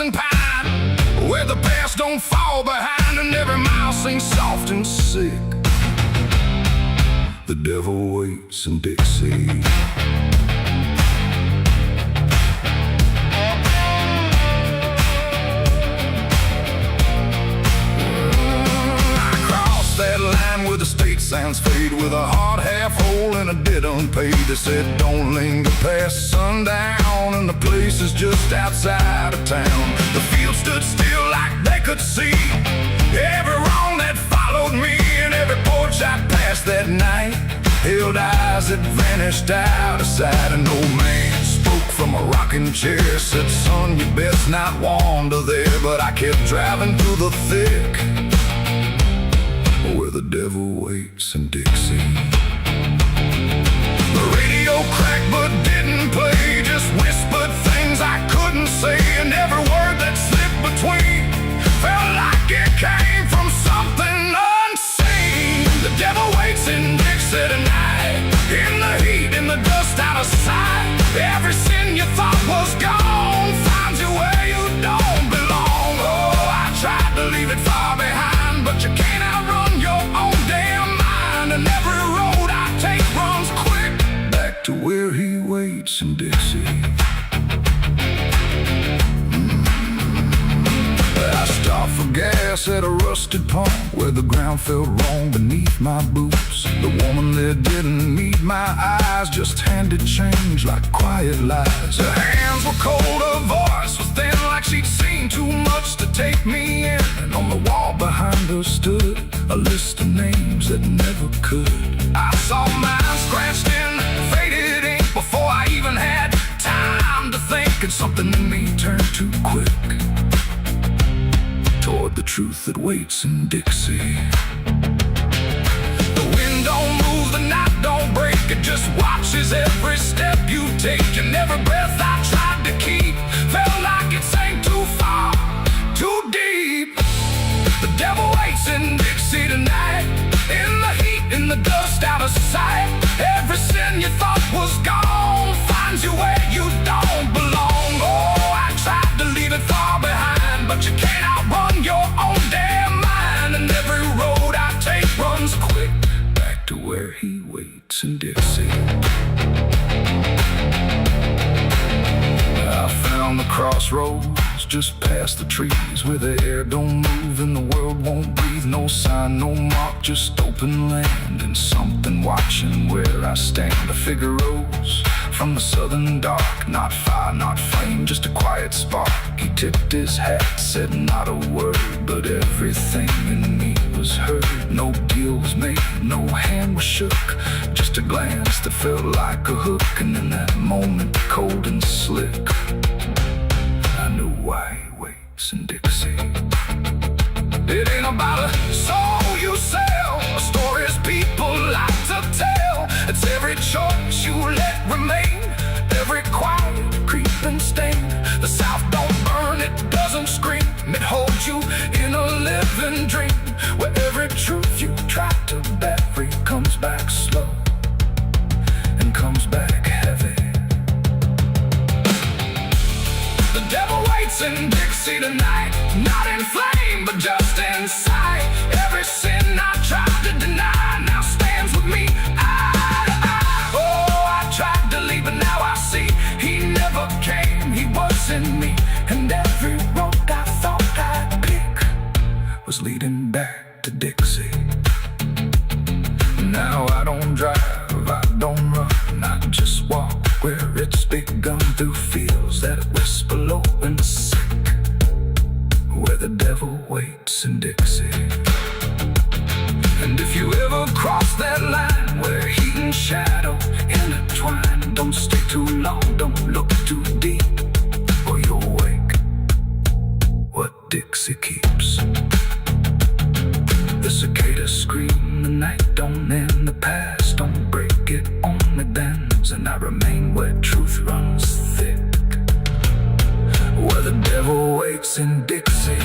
and pine, where the past don't fall behind, and every mile sings soft and sick. The devil waits in Dixie. That line where the state sounds fade, with a hard half hole and a debt unpaid. They said don't linger past sundown, and the place is just outside of town. The field stood still like they could see every wrong that followed me, and every porch I passed that night held eyes that vanished out of sight. An old man spoke from a rocking chair, said, son, you best not wander there. But I kept driving through the thick, where the devil waits in Dixie. The radio cracked but didn't play, just whispered things I couldn't say, and every word that slipped between felt like it came from something unseen. The devil waits in Dixie tonight, in the heat, in the dust, out of sight. Every sin you thought was gone finds you where you don't belong. Oh, I tried to leave it far behind, but you can't outrun your own damn mind. And every road I take runs quick back to where he waits in Dixie. I stopped for gas at a rusted pump, where the ground felt wrong beneath my boots. The woman there didn't meet my eyes, just handed change like quiet lies. Her hands were cold, her voice was thin, like she'd seen too much to take me in. And on the wall behind her stood a list of names that never could. I saw mine scratched in faded ink before I even had time to think, and something in me turned too quick toward the truth that waits in Dixie. The wind don't move, the night don't break, it just watches every step you take. And every breath I tried to keep felt like it sank too far, too deep. The devil waits in Dixie tonight, in the heat, in the dust, out of sight. Every sin you thought was gone finds you where you don't belong. Oh, I tried to leave it far behind, but you can't outrun your own damn mind. And every road I take runs quick back to where he waits in Dixie. I found the crossroads just past the trees, where the air don't move and the world won't breathe. No sign, no mark, just open land, and something watching where I stand. A figure rose from the southern dark, not fire, not flame, just a quiet spark. He tipped his hat, said not a word, but everything in me was heard. No deal was made, no hand was shook, just a glance that felt like a hook. And in that moment, cold and slick, I knew why he waits in Dixie. It ain't about a soul you sell, a stories people like to tell. It's every choice you let remain, every quiet creeping stain. The South don't burn, it doesn't scream, it holds you in a living dream, where every truth you try to bury comes back slow and comes back heavy. The devil waits in Dixie tonight, not in flame, but just in sight. Every sin I tried to deny now stands with me eye to eye. Oh, I tried to leave, but now I see he never came, he was in me. And every road I thought I'd pick was leading back to Dixie. Now I don't drive, I don't run, I just walk where it's begun, through fields that whisper low and sick, where the devil waits in Dixie. And if you ever cross that line where heat and shadow intertwine, don't stay too long, don't look too deep, or you'll wake what Dixie keeps. The cicadas scream, the night don't end, the past don't break, it only bends. And I remain where truth runs thick, where the devil waits in Dixie.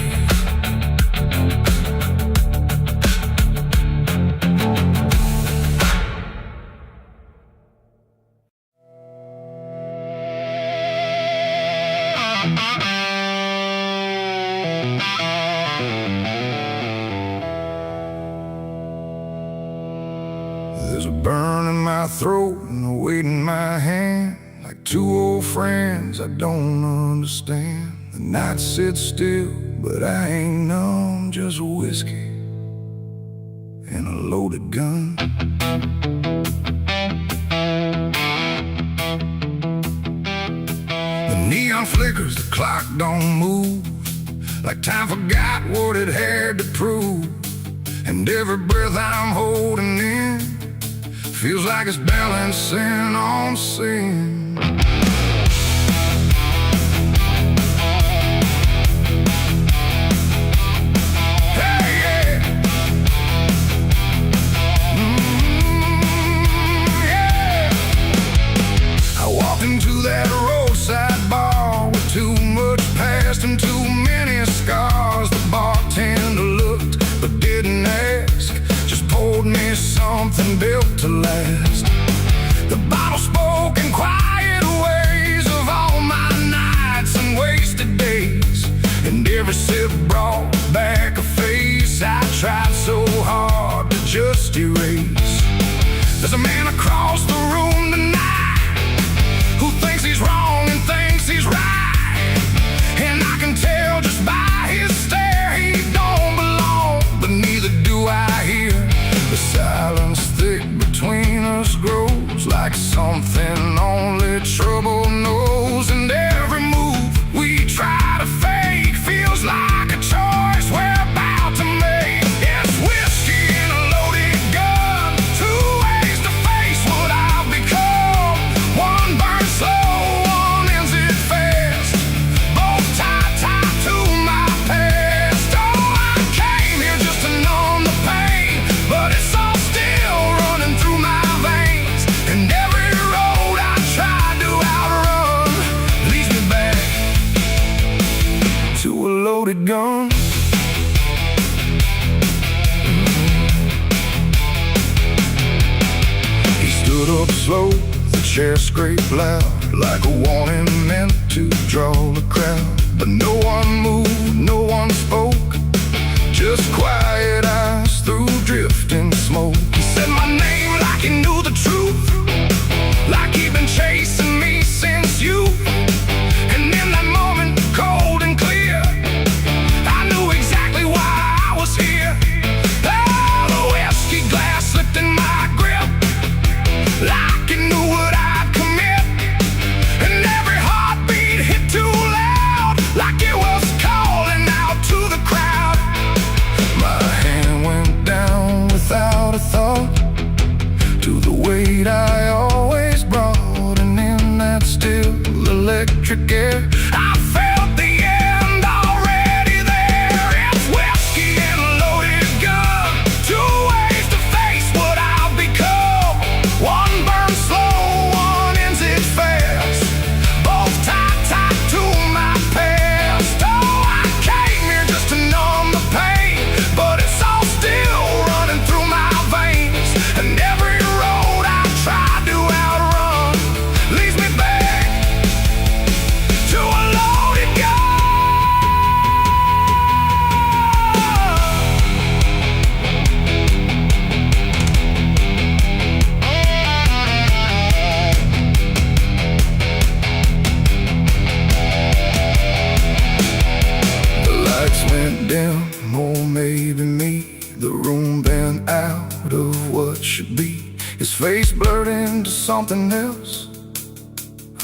my throat and a weight in my hand, like two old friends I don't understand. The night sits still, but I ain't numb, just whiskey and a loaded gun. The neon flickers, the clock don't move, like time forgot what it had to prove. And every breath I'm holding in feels like it's balancing on sin. Hey, yeah. Yeah. I walked into that roadside bar with too much past and too many scars. The bartender looked but didn't ask, just poured me something built to last. The bottle spoke in quiet ways of all my nights and wasted days, and every sip brought back a face I tried so hard to just erase. There's a man across the room tonight who thinks he's wrong and thinks he's right, and I can tell just by his stare he don't belong, but neither do I hear. The silence thick between us grows like something only trouble knows, and every move we try to fake feels like a choice we're about to make. It's whiskey and a loaded gun, two ways to face what I've become. One burns slow, one ends it fast, both tied to my past. Oh, I came here just to numb the pain, but it's all still running through my veins, and every road I tried to outrun leads me back to a loaded gun. He stood up slow, the chair scraped loud, like a warning meant to draw the crowd. But no one moved, no one spoke, just quiet eyes through drifting smoke. He said my name like he knew the truth, like he'd been chasing me since youth. And in that moment, cold and clear, I knew exactly why I was here. Oh, the whiskey glass slipped in my grip, like he knew what I'd commit. And every heartbeat hit too loud, like it was calling out to the crowd. My hand went down without a thought to the weight I always brought, and in that still electric air I felt the end already there. It's whiskey and a loaded gun, two ways to face what I've become. One burns slow, one ends it fast, both tied to my past. Oh, I came here just to numb the pain, but it's all still running through my veins, and every road I tried to outrun leads me back to a loaded gun. The lights went dim, or maybe me, the room bent out of what should be. His face blurred into something else,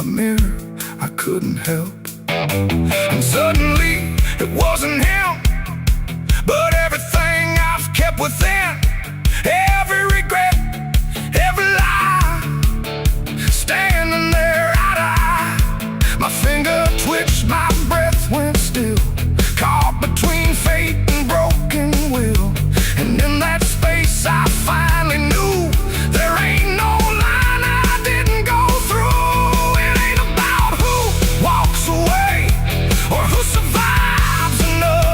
a mirror I couldn't help. And suddenly it wasn't him, but everything I've kept within, every regret, every lie, standing there eye to eye. My finger twitched, my breath went still, caught between fate and broken will. And in that space I finally knew there ain't no line I didn't go through. It ain't about who walks away or who survives another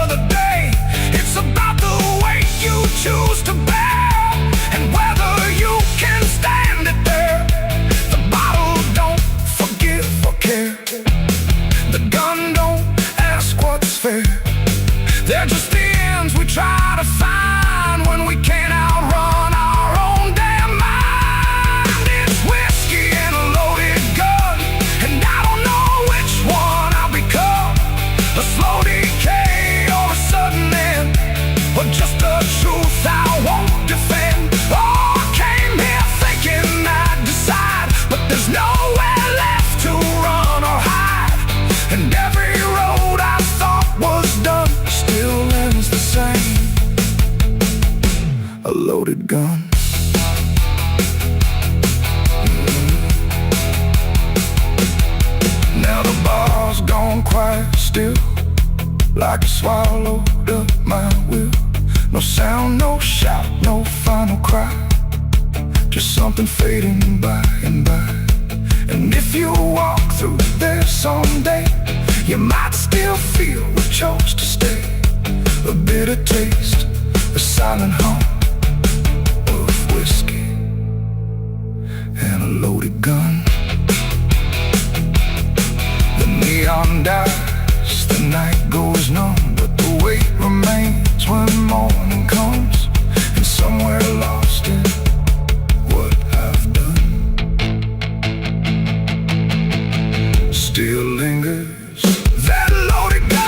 decay or a sudden end, or just a truth I won't defend. Oh, I came here thinking I'd decide, but there's nowhere left to run or hide. And every road I thought was done still ends the same. A loaded gun. Now the bar's gone quiet still, like it swallowed up my will. No sound, no shout, no final cry, just something fading by and by. And if you walk through there someday, you might still feel we chose to stay. A bitter taste, a silent hum of whiskey and a loaded gun. The neon dies, the night goes numb, but the weight remains when morning comes. And somewhere lost in what I've done still lingers that loaded gun.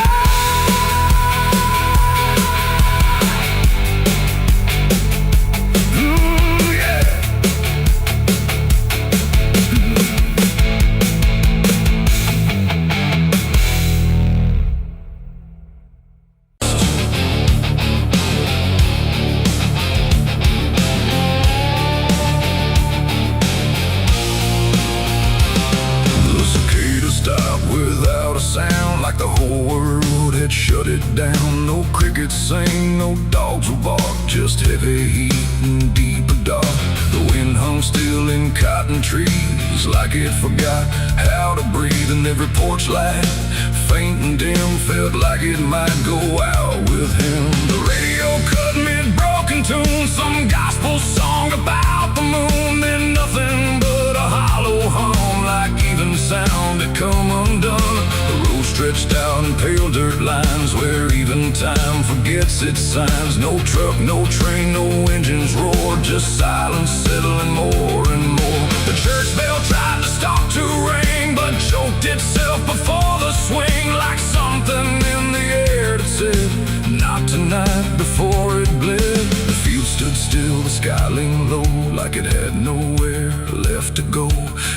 Without a sound, like the whole world had shut it down. No crickets sing, no dogs will bark, just heavy heat and deeper dark. The wind hung still in cotton trees, like it forgot how to breathe. And every porch light, faint and dim, felt like it might go out with him. The radio cut mid-broken tune, some gospel song about the moon. Then nothing but a hollow hum, like even sound had come undone. The road stretched out in pale dirt lines, where even time forgets its signs. No truck, no train, no engines roar, just silence settling more and more. The church bell tried to stop to ring, but choked itself before the swing, like something in the air that said, not tonight, before it bled. The field stood still, the sky leaned low, like it had nowhere left to go.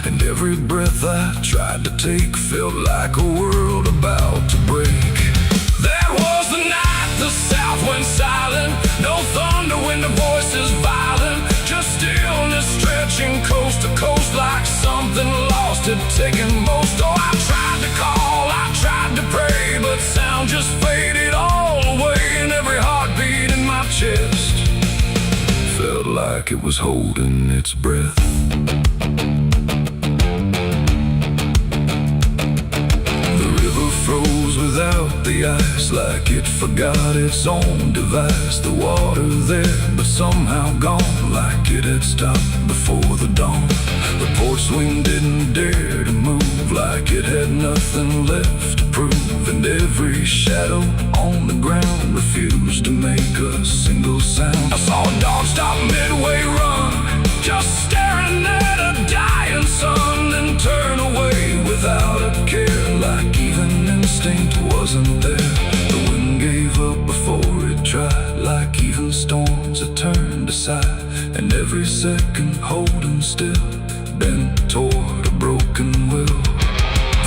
And every breath I tried to take felt like a world about to break. That was the night the south went silent. No thunder when the voices violent, just stillness stretching coast to coast, like something lost had taken most. Oh, I tried to call, I tried to pray, but sound just faded all away. And every heartbeat in my chest felt like it was holding its breath. Froze without the ice, like it forgot its own device. The water there, but somehow gone, like it had stopped before the dawn. The porch swing didn't dare to move, like it had nothing left to prove. And every shadow on the ground refused to make a single sound. I saw a dog stop midway run, just staring at a dying sun, then turn away without a care, like even instinct wasn't there. The wind gave up before it tried, like even storms had turned aside. And every second holding still, bent toward a broken will.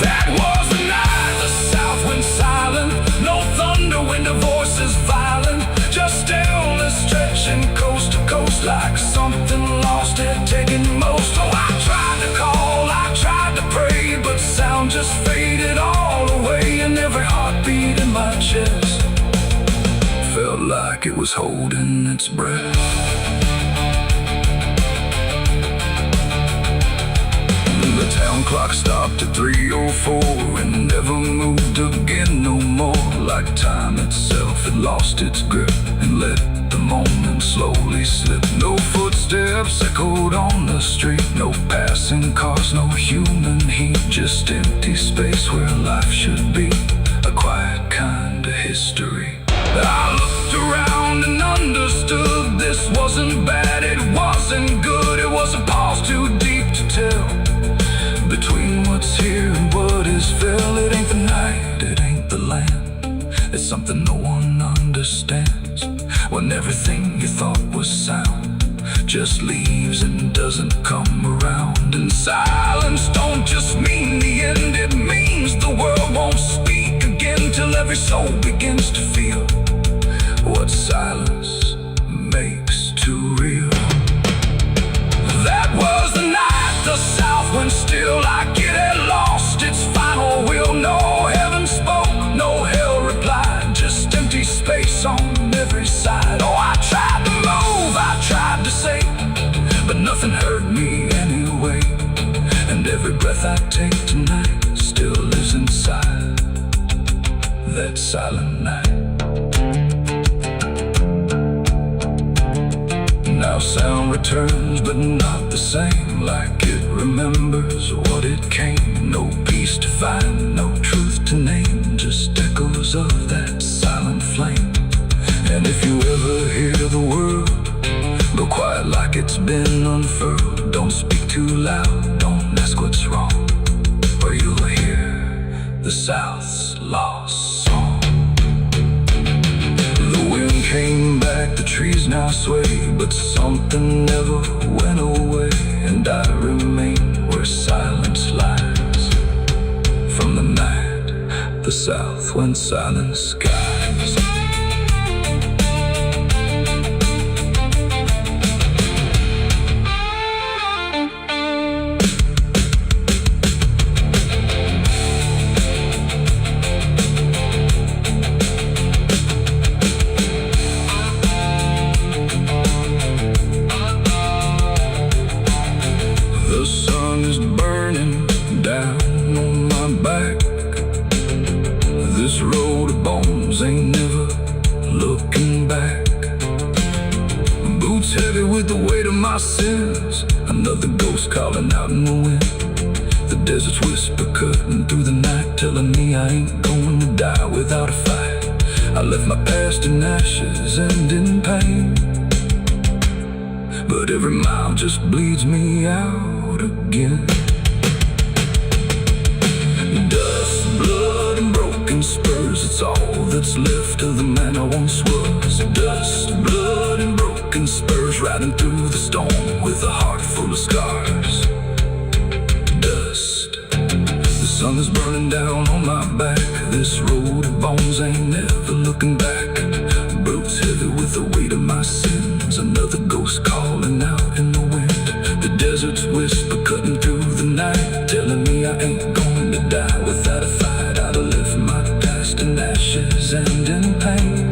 That was the night the south went silent. No thunder when the voices violent, just stillness stretching coast to coast, like something lost had taken most. Oh, I tried to call, I tried to pray, but sound just faded all away. And every heartbeat in my chest felt like it was holding its breath. The town clock stopped at 3:04 and never moved again no more, like time itself had lost its grip and let the moment slowly slip. No footsteps echoed on the street, no passing cars, no human heat, just empty space where life should be, a quiet kind of history. I looked around and understood this wasn't bad, it wasn't good, it was a pause too deep to tell. Between what's here and what is fell, it ain't the night, it ain't the land, It's something no one understands, when everything you thought was sound just leaves and doesn't come around. And silence don't just mean the end, it means the world won't speak again till every soul begins to feel what silence makes too real. That was the night the South went still, like it had lost its final will. No heaven spoke, no hell replied, just empty space on every side. Oh, I tried to move, I tried to say, but nothing hurt me anyway. And every breath I take tonight still lives inside that silent night. Now sound returns, but not the same, like it remembers what it came. No peace to find, no truth to name, just echoes of that silent flame. And if you ever hear the word, go quiet like it's been unfurled. Don't speak too loud, don't ask what's wrong, or you'll hear the South's lost song. The wind came back, the trees now sway, but something never went away. And I remain where silence lies, from the night the South went silent skies. The sun is burning down on my back. This road of bones ain't never looking back. Boots heavy with the weight of my sins, another ghost calling out in the wind. The desert's whisper cutting through the night, telling me I ain't going to die without a fight. I left my past in ashes and in pain, but every mile just bleeds me out again. Dust, blood, and broken spurs, it's all that's left of the man I once was. Dust, blood, and broken spurs, riding through the storm with a heart full of scars. Dust, the sun is burning down on my back. This road of bones ain't never looking back. Boots heavy with the weight of my sins, another ghost calling out in the wind. The desert's whisper cutting through the night, telling me I ain't going to die without a fight. I'd have left my past in ashes and in pain.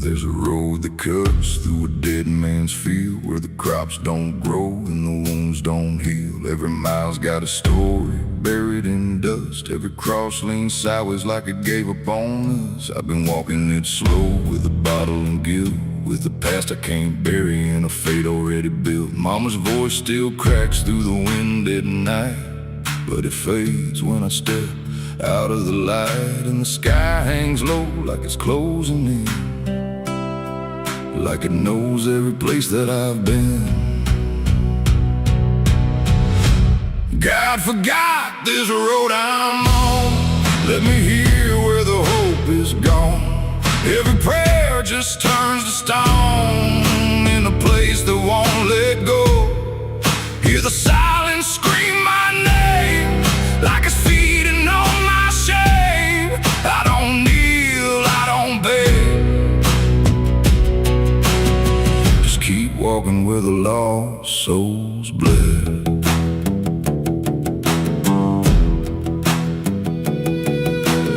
There's a road that cuts through a dead man's field, where the crops don't grow and the wounds don't heal. Every mile's got a story buried in dust. Every cross leans sideways like it gave up on us. I've been walking it slow with a bottle and guilt, with the past I can't bury and a fate already built. Mama's voice still cracks through the wind at night, but it fades when I step out of the light. And the sky hangs low like it's closing in, like it knows every place that I've been. God forgot this road I'm on, let me hear where the hope is gone. Every prayer just turns to stone in a place that won't let go. Hear the silence scream my name, like it's feeding on my shame. I don't kneel, I don't beg, just keep walking where the lost souls bled.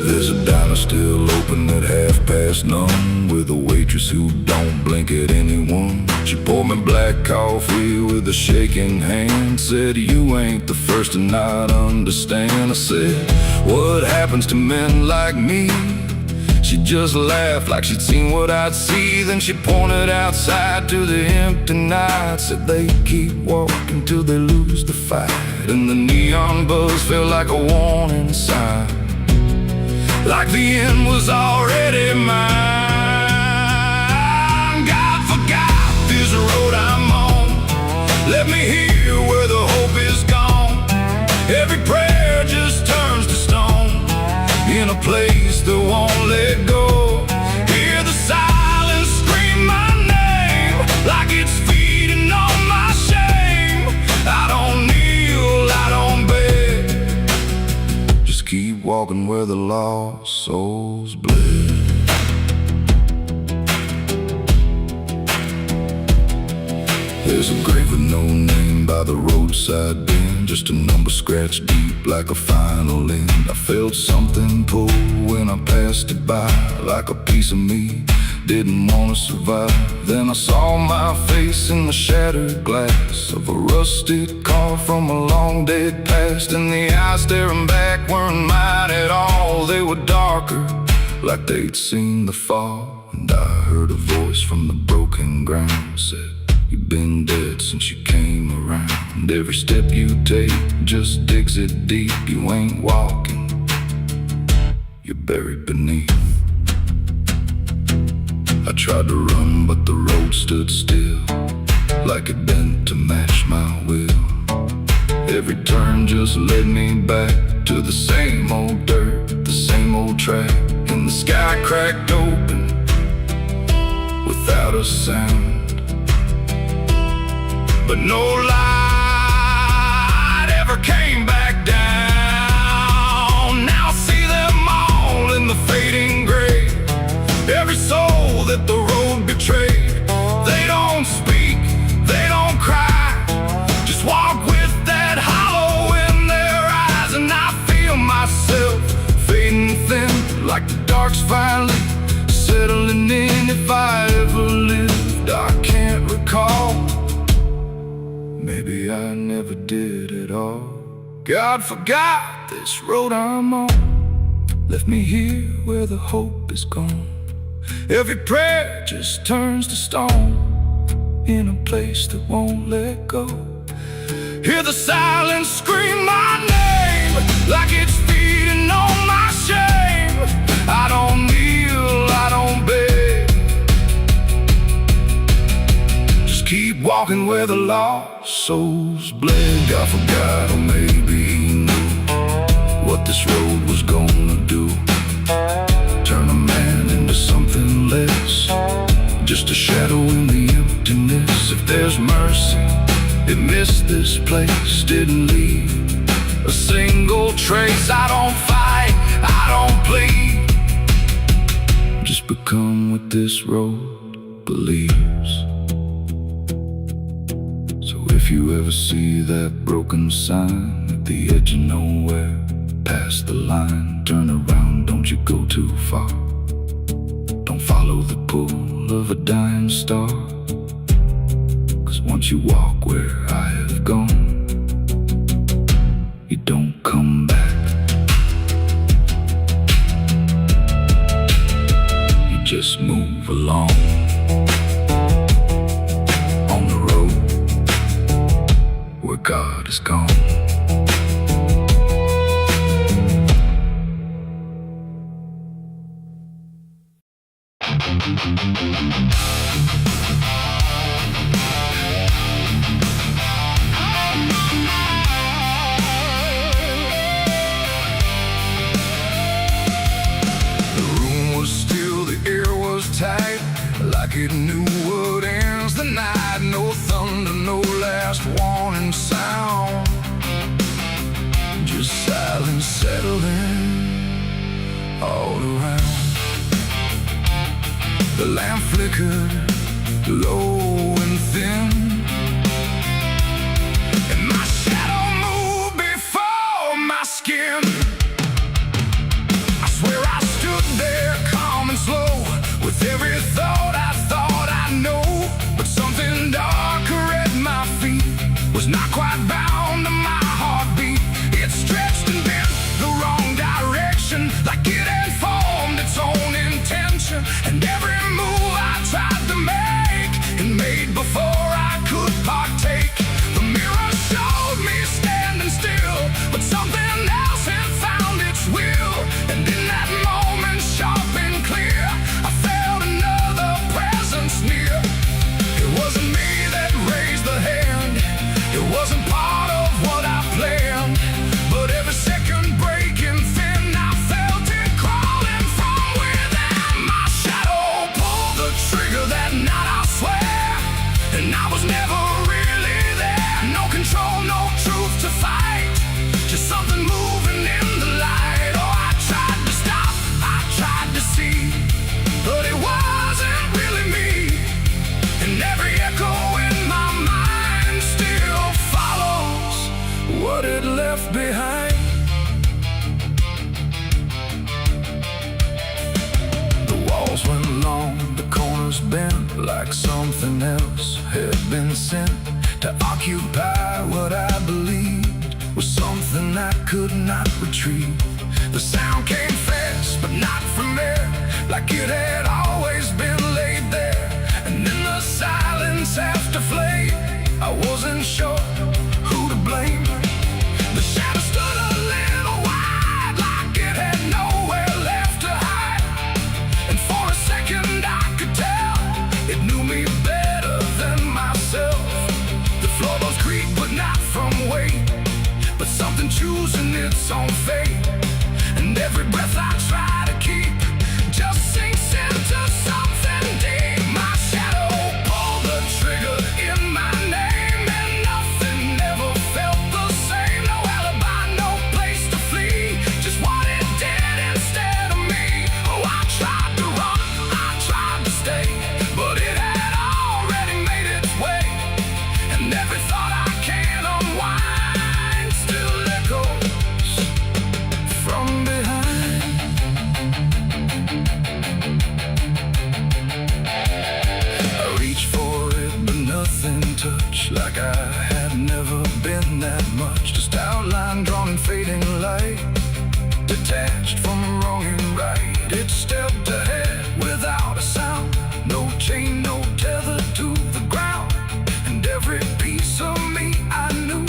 There's a diner still open at 9:30, with a waitress who don't blink at anyone. She poured me black coffee with a shaking hand, said, "You ain't the first to not understand." I said, "What happens to men like me?" She just laughed like she'd seen what I'd see. Then she pointed outside to the empty night, said they keep walking till they lose the fight. And the neon buzz felt like a warning sign like the end was already mine. God forgot this road I'm on. Let me hear where the hope is gone. Every prayer just turns to stone in a place that won't let go. Hear the silence scream my name like it's feeding on my shame. I don't kneel, I don't beg, just keep walking where the lost souls bled. There's a grave with no name by the roadside bend, just a number scratched deep like a final end. I felt something pull when I passed it by, like a piece of me didn't want to survive. Then I saw my face in the shattered glass of a rusted car from a long dead past, and the eyes staring back weren't mine at all. They were darker, like they'd seen the fall. And I heard a voice from the broken ground said, "You've been dead since you came around. Every step you take just digs it deep. You ain't walking, you're buried beneath." I tried to run, but the road stood still, like it bent to match my will. Every turn just led me back to the same old dirt, the same old track. And the sky cracked open without a sound, but no light ever came back down. Now I see them all in the fading gray, every soul that the road betrayed. They don't speak, they don't cry, just walk with that hollow in their eyes. And I feel myself fading thin, like the dark's finally settling in. If I ever lived, I can't recall. Maybe I never did at all. God forgot this road I'm on, left me here where the hope is gone. Every prayer just turns to stone in a place that won't let go. Hear the silence scream my name like it's feeding on my shame. I don't kneel, I don't beg, just keep walking where the lost souls bled. God forgot, or maybe he knew what this road was gonna do. Turn a man into something less, just a shadow in the emptiness. If there's mercy, it missed this place, didn't leave a single trace. I don't fight, I don't plead, just become what this road believes. So if you ever see that broken sign at the edge of nowhere, past the line, turn around, don't you go too far. Don't follow the pull of a dying star, 'cause once you walk where I have gone, you don't come back. You just move along on the road where God is gone. The room was still, the air was tight, like it knew what ends the night. No thunder, no last warning sound, just silence settling all around. The lamp flickered low and thin, and my shadow moved before my skin. I swear I stood there calm and slow, with every thought I know. But something darker at my feet was not quite bound to my heartbeat. It stretched and bent the wrong direction, like it had formed its own intention. And every move I tried to make and made before I like something else had been sent to occupy what I believed was something I could not retrieve. The sound came fast, but not from there, like it had always been laid there. And in the silence after flame, I wasn't sure who to blame. The shadow stood a little wide, like it had nowhere left to hide. And for a second I could tell it knew me better than myself. The floorboards creak, but not from weight, but something choosing its own fate. And every breath I try to keep just sinks into something deep. My shadow pulled the trigger in my name, and nothing ever felt the same. No alibi, no place to flee, just what it did instead of me. Oh, I tried to run, I tried to stay, but it had already made its way. And every thought I can unwind still echoes from behind. I reach for it, but nothing touched, like I had never been that much. Just outline drawn in fading light, detached from wrong and right. It stepped ahead without a sound, no chain, no tether to the ground. And every piece of me I knew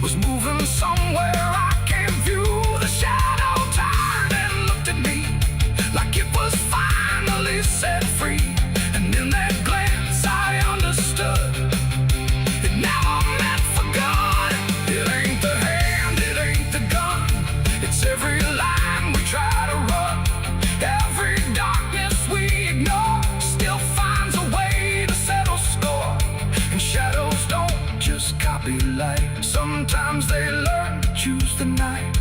was moving somewhere I can't view. The shadow turned and looked at me like it was finally set free. And in that glance I understood it never meant for good. It ain't the hand, it ain't the gun, it's every line we try to run. Every darkness we ignore still finds a way to settle score. And shadows don't just copy light, sometimes they learn to choose the night,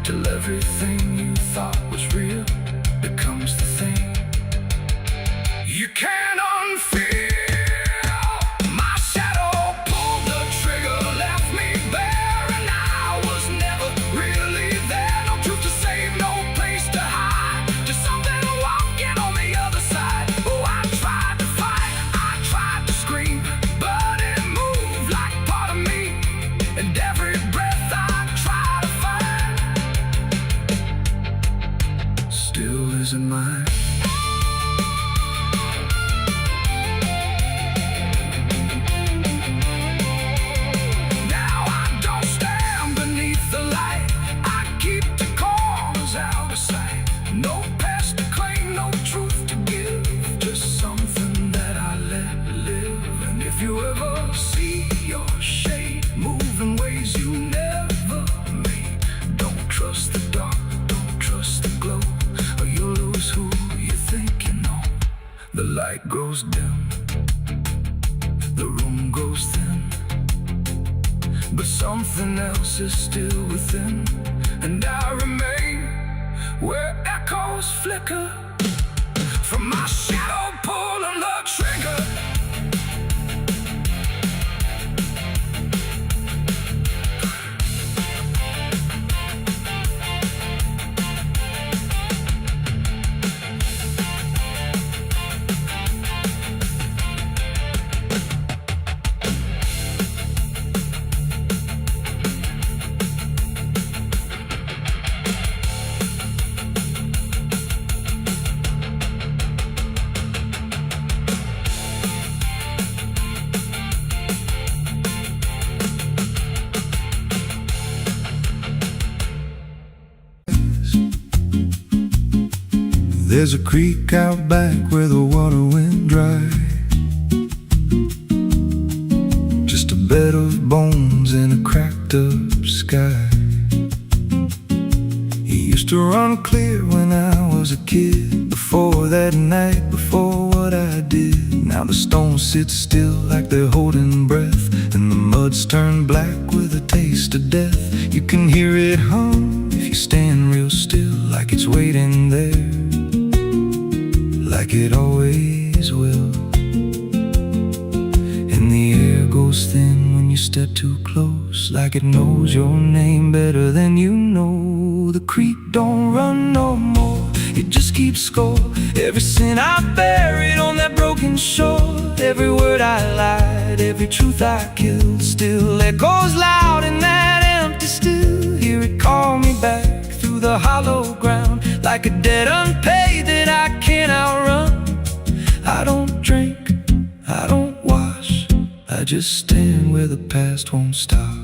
till everything you thought was real becomes the thing you can't unfeel. My shadow pulled the trigger, left me bare, and I was never really there. No truth to save, no place to hide, just something walking on the other side. Oh, I tried to fight, I tried to scream, but it moved like part of me. And every breath I try to find still isn't mine. Now I don't stand beneath the light, I keep the corners out of sight. No past to claim, no truth to give, just something that I let live. And if you ever see your shade move in ways you never made, don't trust the dark, don't trust the glow, or you'll lose who you think you know. The light grows dim, the room goes thin, but something else is still within. And I remain where echoes flicker from my shadow pulling the trigger. There's a creek out back where the water went dry, just a bed of bones and a cracked up sky. He used to run clear when I was a kid, before that night, before what I did. Now the stones sit still like they're holding breath, and the mud's turned black with a taste of death. You can hear it hum if you stand real still, like it's waiting there, like it always will. And the air goes thin when you step too close, like it knows your name better than you know. The creek don't run no more, it just keeps score. Every sin I buried on that broken broken shore. Every word I lied, every truth I killed, still echoes loud in that empty still. Hear it call me back through the hollow ground, like a debt unpaid that I can't outrun. I don't drink, I don't wash, I just stand where the past won't stop.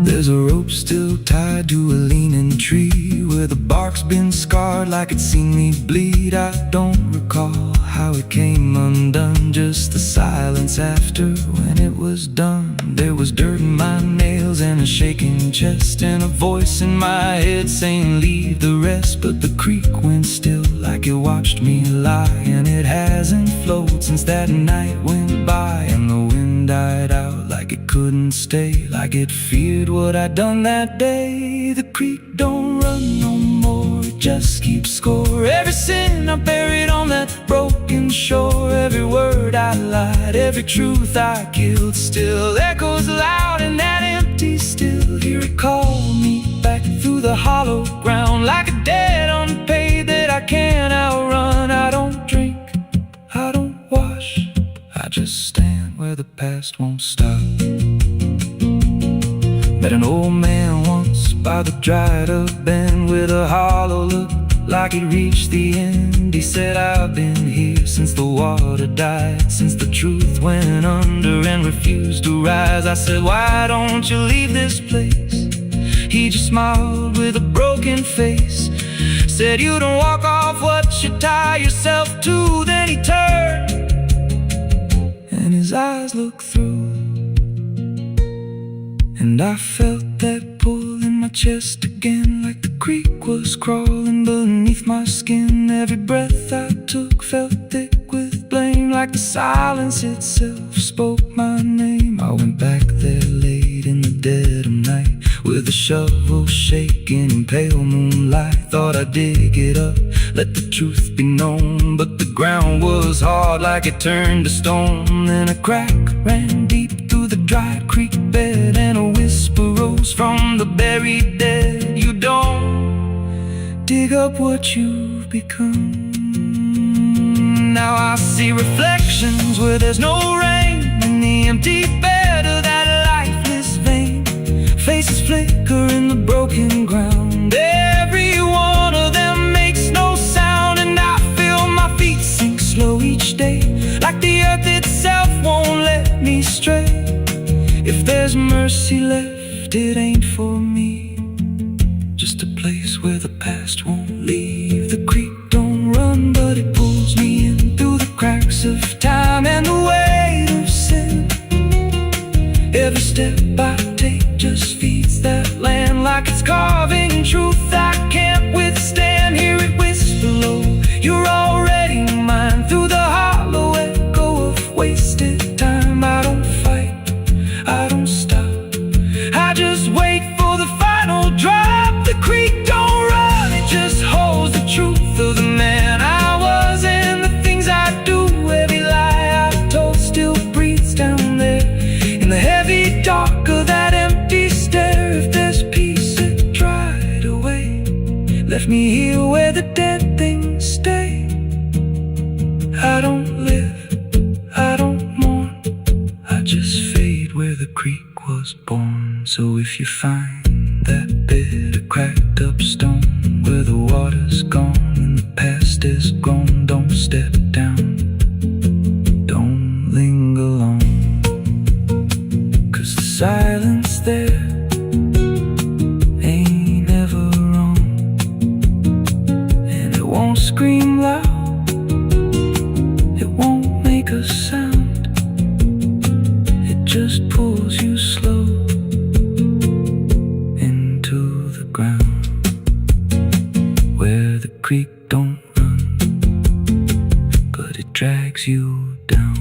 There's a rope still tied to a leaning tree, where the bark's been scarred like it's seen me bleed. I don't recall how it came undone, just the silence after when it was done. There was dirt in my nails and a shaking chest, and a voice in my head saying leave the rest. But the creek went still like it watched me lie, and it hasn't flowed since that night went by. And the wind died out like it couldn't stay, like it feared what I'd done that day. The creek don't run no more, it just keeps score. Every sin I buried on that broken shore, every word I lied, every truth I killed, still echoes loud in that empty still. Hear it call me back through the hollow ground, like a debt unpaid that I can't outrun. I don't drink, I don't wash, I just stand where the past won't stop. Met an old man once by the dried up bend, with a hollow look like he'd reached the end. He said, I've been here since the water died, since the truth went under and refused to rise. I said, why don't you leave this place? He just smiled with a broken face, said, you don't walk off what you tie yourself to. Then he turned and his eyes looked through, and I felt that pull in my chest again, like the creek was crawling beneath my skin. Every breath I took felt thick with blame, like the silence itself spoke my name. I went back there late in the dead of night, with a shovel shaking in pale moonlight. Thought I'd dig it up, let the truth be known, but the ground was hard like it turned to stone. Then a crack ran deep through the dried creek bed, and a whisper rose from the buried dead. You don't dig up what you've become. Now I see reflections where there's no rain, in the empty bed of that lifeless vein. Faces flicker in the broken ground, every one of them makes no sound. And I feel my feet sink slow each day, like the earth itself won't let me stray. If there's mercy left, it ain't for me, just a place where the past won't leave. The creek don't run, but it pulls me in through the cracks of time and the weight of sin. Every step I take just feeds that land, like it's carving truth I can't withstand. Hear it whisper low, you're already mine, through the hollow echo of wasted time. I don't fight, I don't stop, I just wait for the final drop. The creek don't run, it just holds the truth of the man I was and the things I do. Every lie I told still breathes down there in the heavy dark of that empty stare. If there's peace, it dried away, left me here where the dead things stay. I don't live, I don't mourn, I just fade where the creek was born. So if you find that bit of cracked up stone, where the water's gone and the past is gone, don't step down, don't linger long, 'cause the silence there ain't ever wrong, and it won't scream loud, it won't make a sound, it just pulls you slow into the ground. Where the creek don't run, but it drags you down.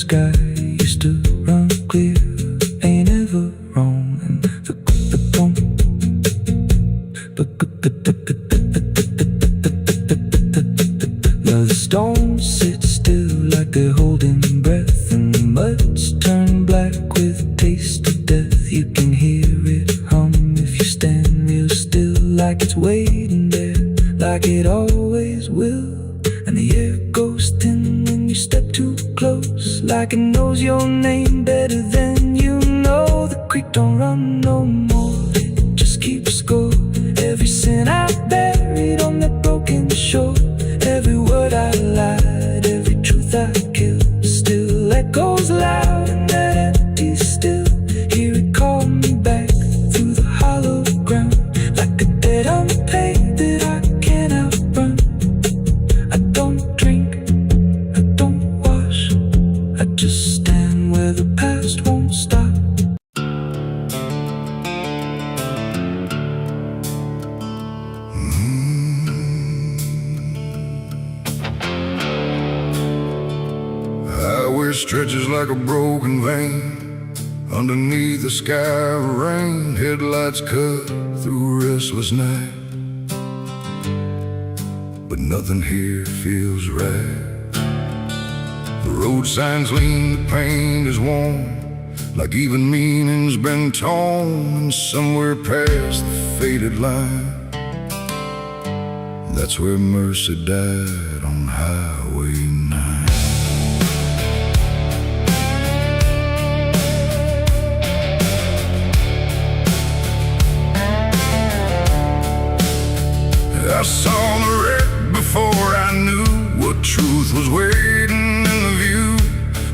sky used to run clear, ain't ever wrong. And the stones sit still like they're holding breath, and the mud's turned black with taste of death. You can hear it hum if you stand real still, like it's waiting there, like it always will. And the air goes thin when you step too close, like it knows your name better than you know. The creek don't run no more, it just keeps score. Every sin I buried on that broken shore, every word I lied, every truth I killed, still echoes loud in that empty still. Hear it call me back through the hollow ground, like a debt unpaid that I can't outrun. I don't drink, I don't wash, I just stand where the past won't stop. Highway stretches like a broken vein underneath the sky of rain. Headlights cut through a restless night, but nothing here feels right. The road signs lean, the paint is worn, like even meaning's been torn. And somewhere past the faded line, that's where mercy died on Highway 9. I saw the wreck before I knew what truth was waiting in the view.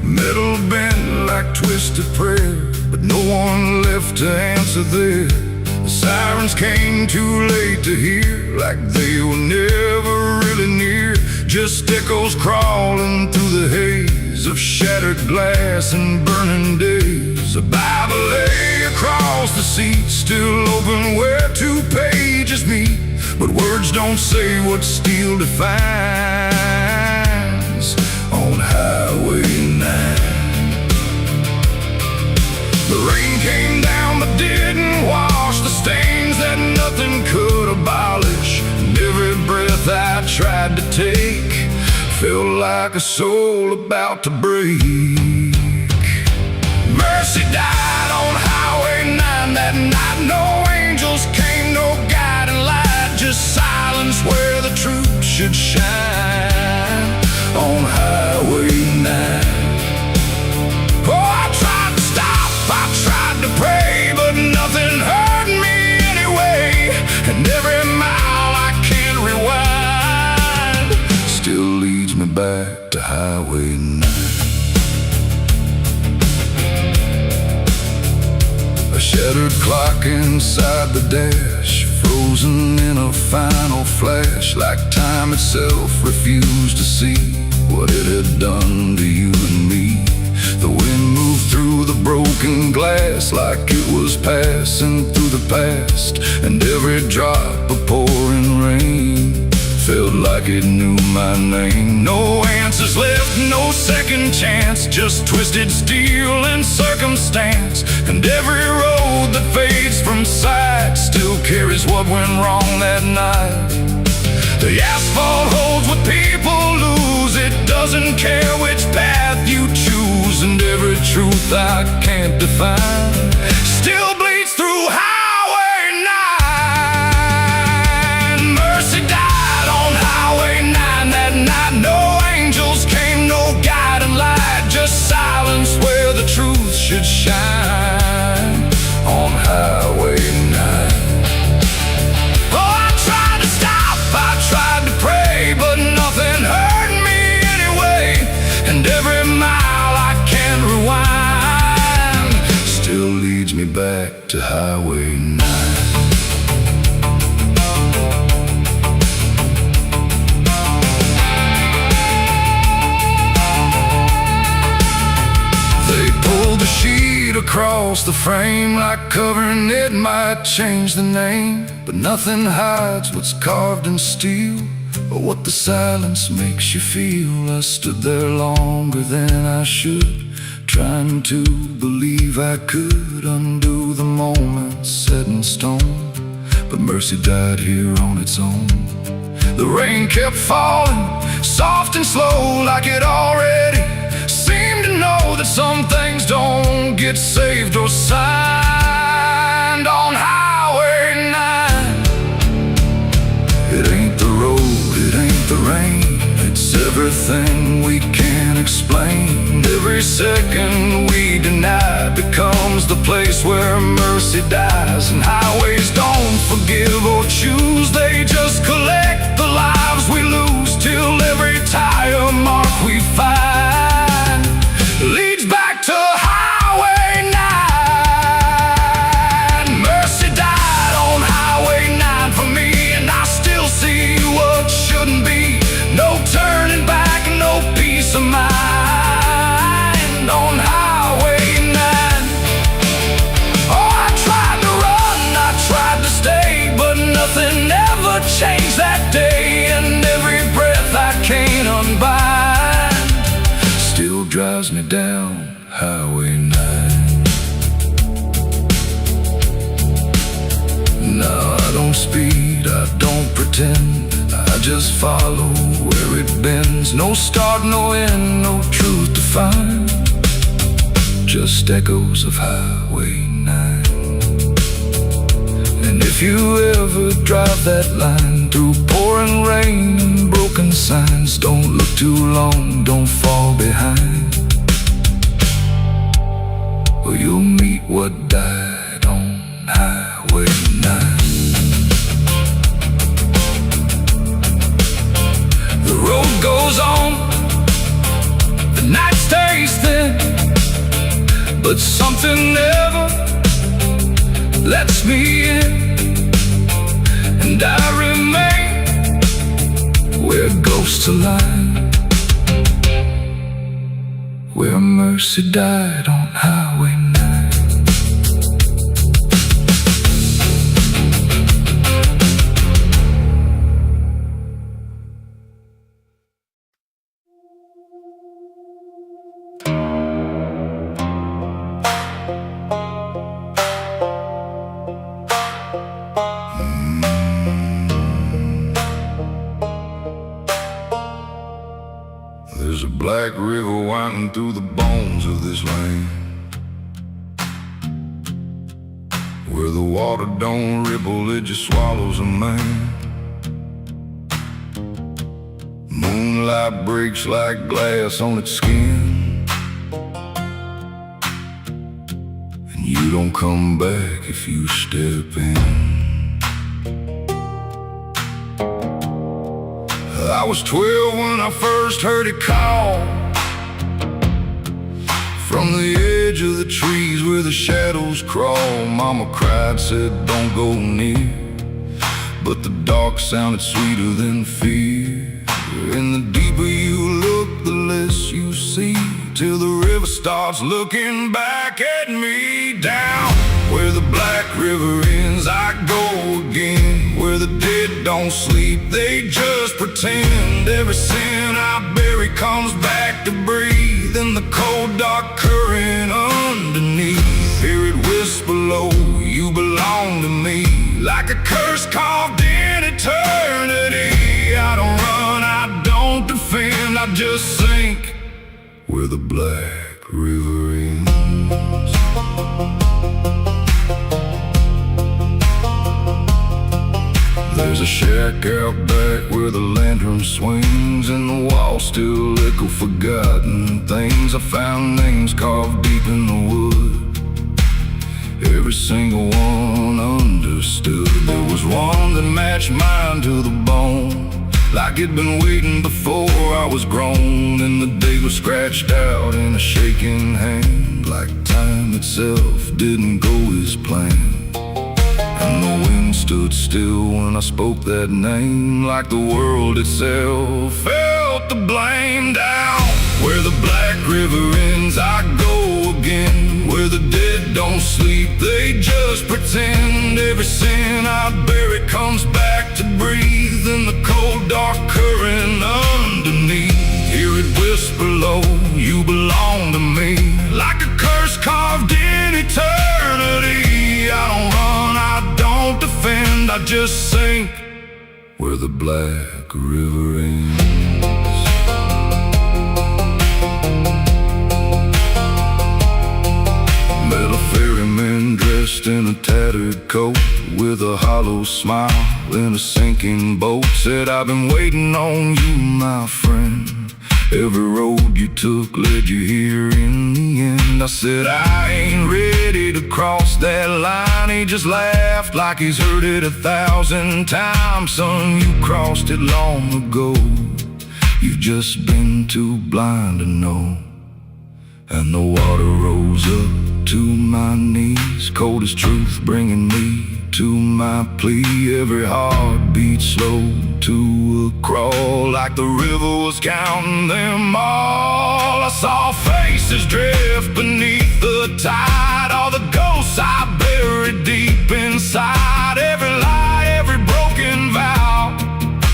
Metal bent like twisted prayer, but no one left to answer there. The sirens came too late to hear, like they were never really near. Just echoes crawling through the haze of shattered glass and burning days. A Bible lay across the seat, still open where two pages meet. But words don't say what steel defines on Highway 9. The rain came down but didn't wash the stains that nothing could abolish. And every breath I tried to take felt like a soul about to break. Mercy died on Highway 9 that night. No angels came, no guiding light, just silence where the truth should shine on Highway 9. Oh, I tried to stop, I tried to pray, but nothing hurt me anyway. And every mile I can't rewind still leads me back to Highway 9. A shattered clock inside the dash, frozen in a final flash, like time itself refused to see what it had done to you and me. The wind moved through the broken glass like it was passing through the past, and every drop of pouring rain felt like it knew my name. No answers left, no second chance, just twisted steel and circumstance. And every road that fades from sight still carries what went wrong that night. The asphalt holds what people lose, it doesn't care which path you choose. And every truth I can't define still bleeds through Highway 9. Mercy died on Highway 9 that night. No angels came, no guiding light, just silence where the truth should shine on Highway 9. Oh, I tried to stop, I tried to pray, but nothing hurt me anyway. And every mile I can't rewind still leads me back to Highway 9. Pulled the sheet across the frame, like covering it might change the name. But nothing hides what's carved in steel. or what the silence makes you feel. I stood there longer than I should, trying to believe I could undo the moment set in stone. But mercy died here on its own. The rain kept falling, soft and slow, like it already seemed to know that some things don't get saved or signed on Highway 9. It ain't the road, it ain't the rain, it's everything we can't explain. Every second we deny becomes the place where mercy dies. And highways don't forgive or choose, they just collect the lives we lose, till every tire mark we find leads back to Highway 9. Mercy died on Highway 9 for me, and I still see what shouldn't be. No turning back, no peace of mind on Highway 9. Oh, I tried to run, I tried to stay, but nothing ever changed that day. And every breath I can't unbind still drives me down Highway 9. No, I don't speed, I don't pretend, I just follow where it bends. No start, no end, no truth to find, just echoes of Highway 9. And if you ever drive that line through pouring rain and broken signs, don't look too long, don't fall behind, or you'll meet what died on Highway 9. The road goes on, the night stays thin, but something never lets me in. And I remain where ghosts align, where mercy died on Highway 9. There's a black river winding through the bones of this land, where the water don't ripple, it just swallows a man. Moonlight breaks like glass on its skin, and you don't come back if you step in. I was 12 when I first heard it call, from the edge of the trees where the shadows crawl. Mama cried, said don't go near, but the dark sounded sweeter than fear. And the deeper you look, the less you see, till the river starts looking back at me. Down where the black river ends, I go again, where the dead don't sleep, they just pretend. Every sin I bury comes back to breathe in the cold dark current underneath. Hear it whisper low, you belong to me, like a curse carved in eternity. I don't run, I don't defend, I just sink where the black river ends. There's a shack out back where the lantern swings, and the walls still echo forgotten things. I found names carved deep in the wood, every single one understood. There was one that matched mine to the bone, like it'd been waiting before I was grown. And the day was scratched out in a shaking hand, like time itself didn't go as planned. And the wind stood still when I spoke that name, like the world itself felt the blame. Down where the black river ends, I go again, where the dead don't sleep, they just pretend. Every sin I bury comes back to breathe in the cold dark current underneath. Hear it whisper low, you belong to me. Like a curse carved in eternity. I don't run, I don't defend, I just sink where the black river ends. Met a ferryman dressed in a tattered coat, with a hollow smile in a sinking boat. Said, I've been waiting on you, my friend. Every road you took led you here in the end. I said, I ain't ready to cross that line. He just laughed like he's heard it 1,000 times. Son, you crossed it long ago. You've just been too blind to know. And the water rose up to my knees, cold as truth, bringing me to my plea. Every heartbeat slow to a crawl, like the river was counting them all. I saw faces drift beneath the tide, all the ghosts I buried deep inside. Every lie, every broken vow,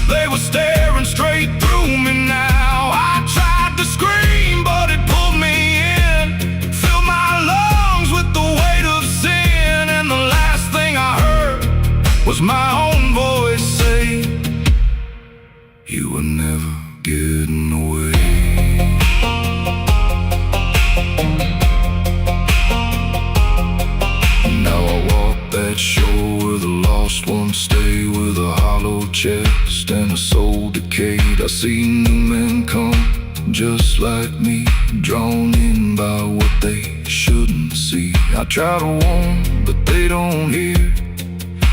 they were staring straight through me now. I tried to scream, but it pulled me in, filled my lungs with the weight of sin. And the last thing I heard was my own voice say, you were never getting away. Now I walk that shore where the lost ones stay, with a hollow chest and a soul decayed. I see new men come just like me, drawn in by what they shouldn't see. I try to warn, but they don't hear.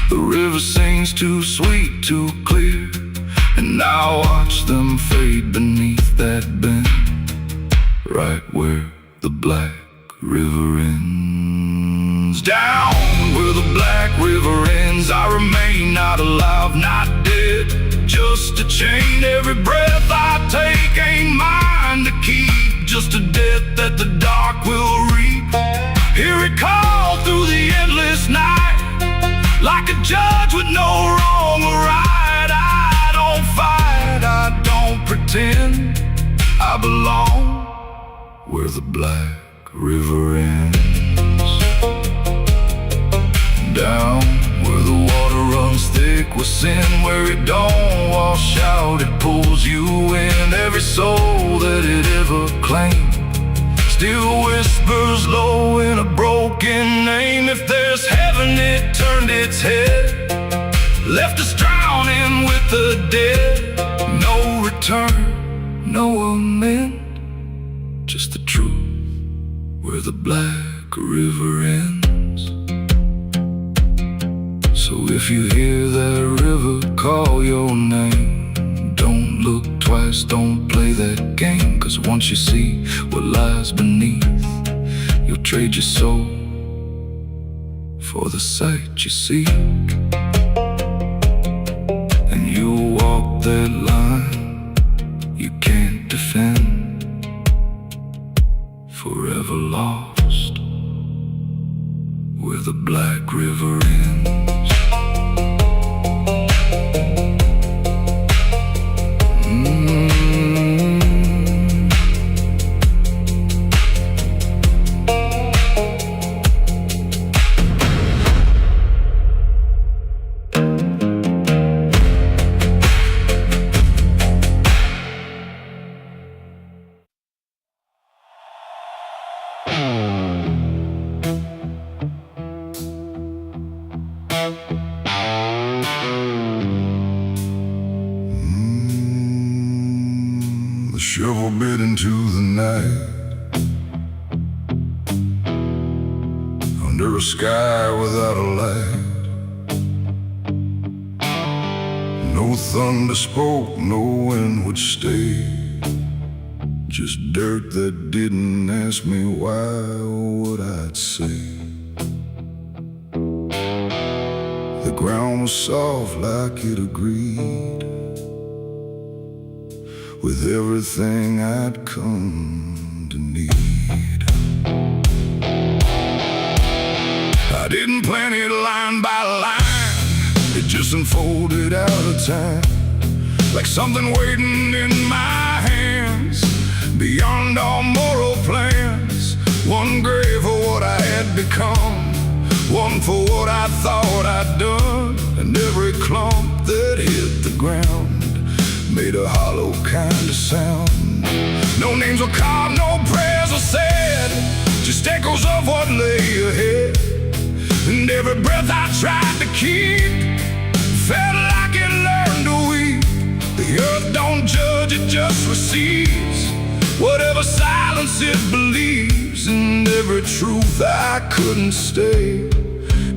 The river sings too sweet, too clear, and I watch them fade beneath that bend, right where the black river ends. Down where the black river ends, I remain not alive, not dead, just a chain. Every breath I take ain't mine to keep, just a death that the dark will reap. Hear it call through the endless night, like a judge with no wrong or right. I don't fight, I don't pretend, I belong where the black river ends. Down where the water runs thick with sin, where it don't wash out, it pulls you in. Every soul that it ever claimed still whispers low in a broken name. If there's heaven, it turned its head, left us drowning with the dead. No return, no amend, just the truth where the black river ends. So if you hear that river call your name, don't look twice, don't play that game. Cause once you see what lies beneath, you'll trade your soul for the sight you seek. And you'll walk that line you can't defend, forever lost where the black river ends. The shovel bit into the night, under a sky without a light. No thunder spoke, no wind would stay, just dirt that didn't ask me why or what I'd say. The ground was soft like it agreed with everything I'd come to need. I didn't plan it line by line, it just unfolded out of time. like something waiting in my hands, beyond all moral plans. One grave for what I had become, one for what I thought I'd done, and every clump that hit the ground made a hollow kind of sound. No names were carved, no prayers were said, just echoes of what lay ahead. And every breath I tried to keep felt like it learned to weep. The earth don't judge, it just receives whatever silence it believes. And every truth I couldn't stay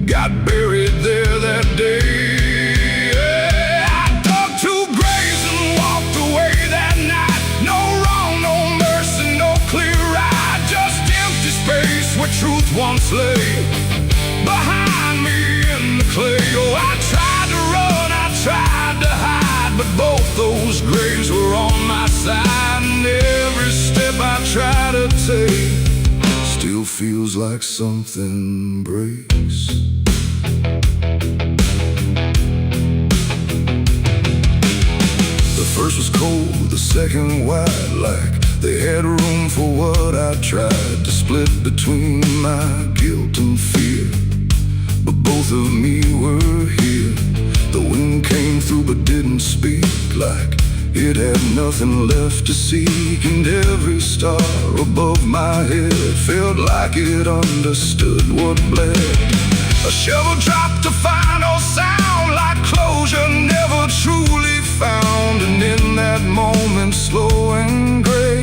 got buried there that day. Yeah, I dug 2 graves and walked away that night. No wrong, no mercy, no clear ride, just empty space where truth once lay behind me in the clay. Oh, I tried to run, I tried to hide, but both those graves were on my side. And every step I try to take still feels like something breaks. The first was cold, the second wide, like they had room for what I tried to split between my guilt and fear. But both of me were here. The wind came through but didn't speak, like it had nothing left to seek. And every star above my head felt like it understood what bled. A shovel dropped to final sound, like closure never truly found. And in that moment, slow and gray,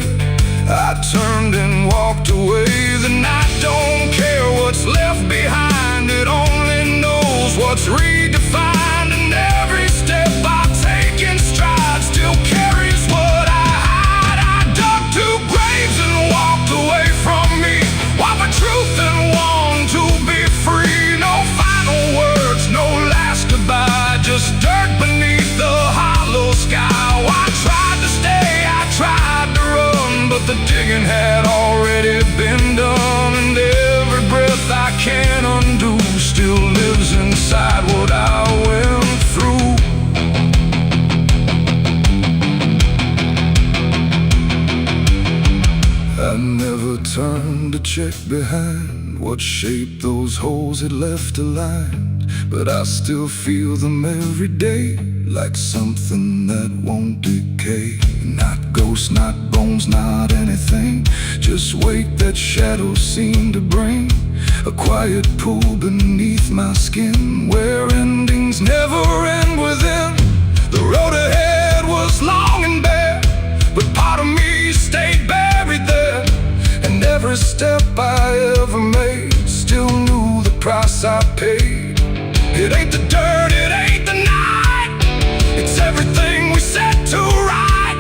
I turned and walked away. The night don't care what's left behind, it only knows what's redefined. And every step I take in stride still carries what I hide. I dug 2 graves and walked away from me, while the truth and long to be free. No final words, no last goodbye, just dirt beneath the hollow sky. Oh, I tried to stay, I tried to run, but the digging had already been done. And every breath I can't undo still lives inside what I went through. I never turned to check behind what shape those holes had left aligned, but I still feel them every day, like something that won't decay. Not ghosts, not bones, not anything, just weight that shadows seem to bring. A quiet pool beneath my skin, where endings never end within. The road ahead was long and bare, but part of me stayed buried there. And every step I ever made still knew the price I paid. It ain't the dirt, it ain't the night, it's everything we set to right.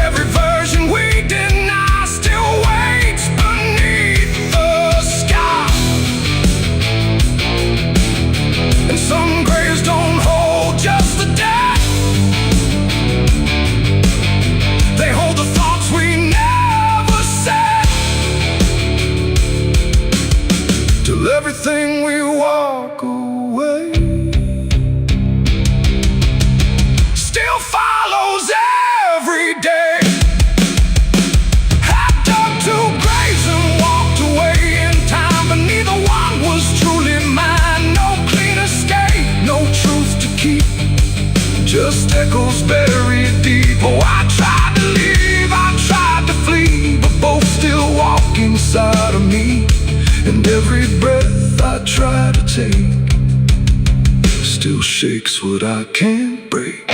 Every version we deny still waits beneath the sky. And some graves don't hold just the dead, they hold the thoughts we never said. Till everything we walk away still follows every day. I dug 2 graves and walked away in time, but neither one was truly mine. No clean escape, no truth to keep, just echoes buried deep. Oh, I tried to leave, I tried to flee, but both still walk inside of me. And every breath I try to take still shakes what I can't break.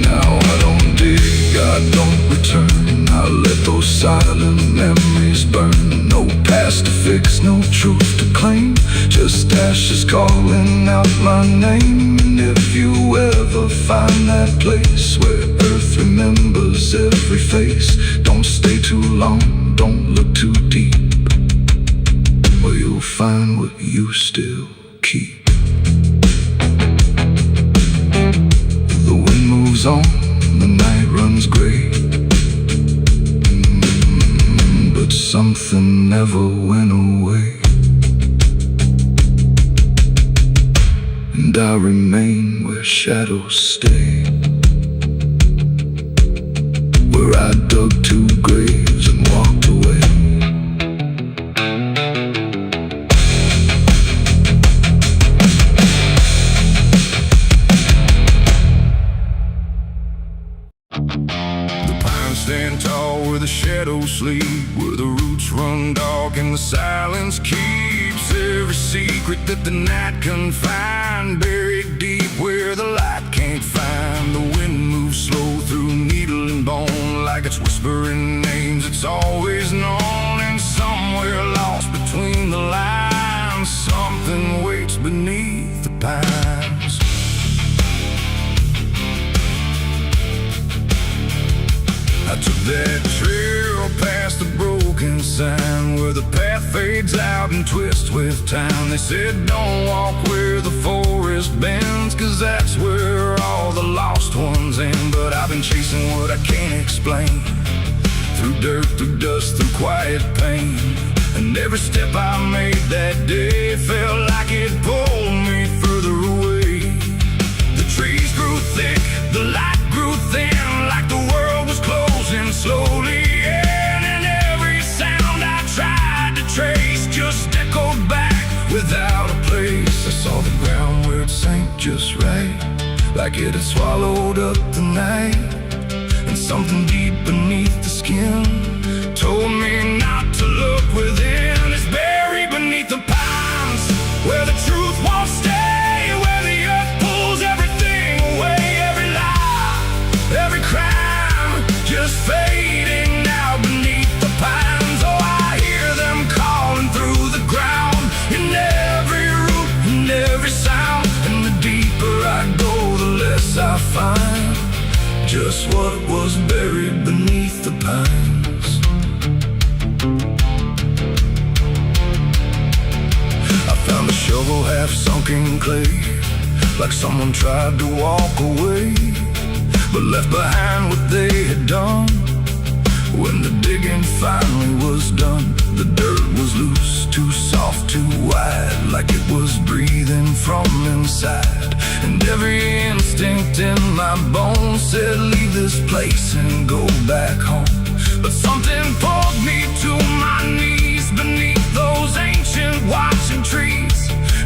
Now I don't dig, I don't return, I let those silent memories burn. No past to fix, no truth to claim, just ashes calling out my name. And if you ever find that place where earth remembers every face, don't stay too long, don't look too deep, or you'll find what you still keep. The wind moves on, the night runs gray, but something never went away. I remain where shadows stay, where I dug 2 graves and walked away. The pines stand tall where the shadows sleep, where the roots run dark and the silence keeps every secret that the night can find, buried deep where the light can't find. The wind moves slow through needle and bone, like it's whispering names it's always known. And somewhere lost between the lines, something waits beneath the pines. I took that trail past the broken sign, where the path fades out and twists with time. They said don't walk where the forest bends, 'cause that's where all the lost ones end. But I've been chasing what I can't explain, through dirt, through dust, through quiet pain. And every step I made that day felt like it pulled me further away. The trees grew thick, the light grew thin, like the world was closing slowly in. And every sound I tried to trace just echoed back without a place. I saw the ground where it sank just right, like it had swallowed up the night. And something deep beneath the skin told me not to look within. It's buried beneath the pines, where the truth won't stay, where the earth pulls everything away. Every lie, every crime, just fading now beneath the pines. Oh, I hear them calling through the ground, in every root, in every sound. And the deeper I go, the less I find just what was buried beneath the pines. I found a shovel half sunk in clay, like someone tried to walk away, but left behind what they had done. When the digging finally was done, the dirt was loose, too soft, too wide, like it was breathing from inside. And every instinct in my bones said leave this place and go back home. But something pulled me to my knees beneath those ancient watching trees.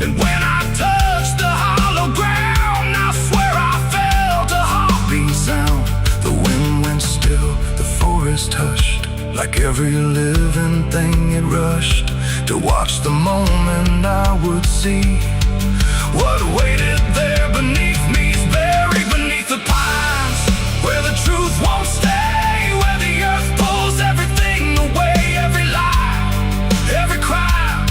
And when I touched the hollow ground, I swear I felt a heartbeat sound. The wind went still, the forest hushed, like every living thing it rushed to watch the moment I would see what waited there beneath me. Is buried beneath the pines, where the truth won't stay, where the earth pulls everything away. Every lie, every crime,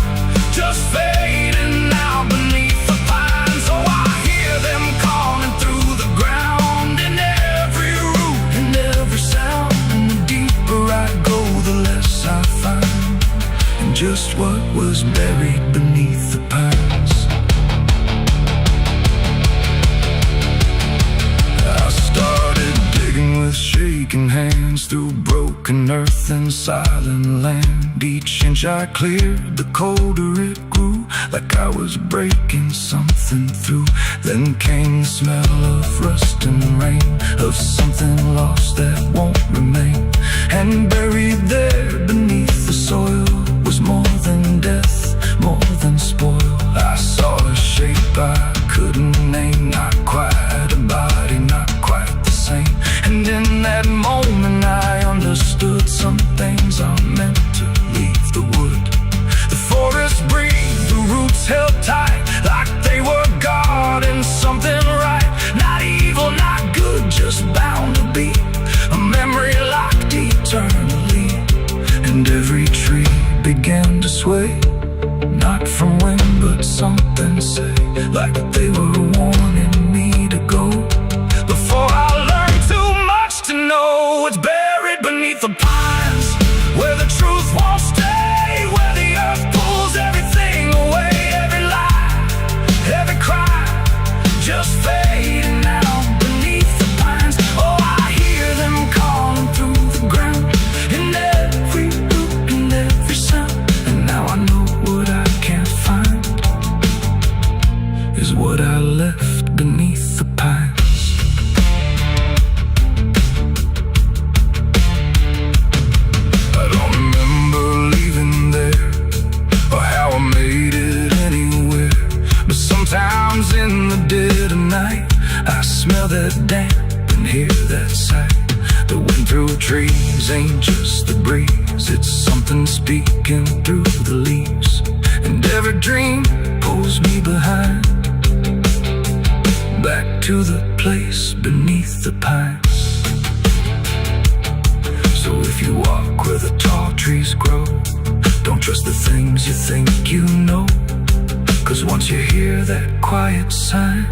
just fading now beneath the pines. Oh, I hear them calling through the ground, in every root, in every sound. And the deeper I go, the less I find, and just what was buried beneath the pines. I started digging with shaking hands through broken earth and silent land. Each inch I cleared, the colder it grew, like I was breaking something through. Then came the smell of rust and rain, of something lost that won't remain. And buried there beneath the soil was more than death, more than spoil. I saw a shape I couldn't name, not quite a body, not quite the same. And in that moment I understood some things are meant to leave the wood. The forest breathed, the roots held tight, like they were guarding something right. Not evil, not good, just bound to be a memory locked eternally. And every tree began to sway, not from wind but something say, like they were warning me to go. Before I learned too much to know, it's buried beneath the pines, where the truth won't stay, where the earth pulls everything away. Every lie, every crime, just fading now beneath the pines. Oh, I hear them calling through the ground, in every root, in every sound. And now I know what I can't find is what I left trees ain't just the breeze, it's something speaking through the leaves. And every dream pulls me behind, back to the place beneath the pines. So if you walk where the tall trees grow, don't trust the things you think you know, 'cause once you hear that quiet sign,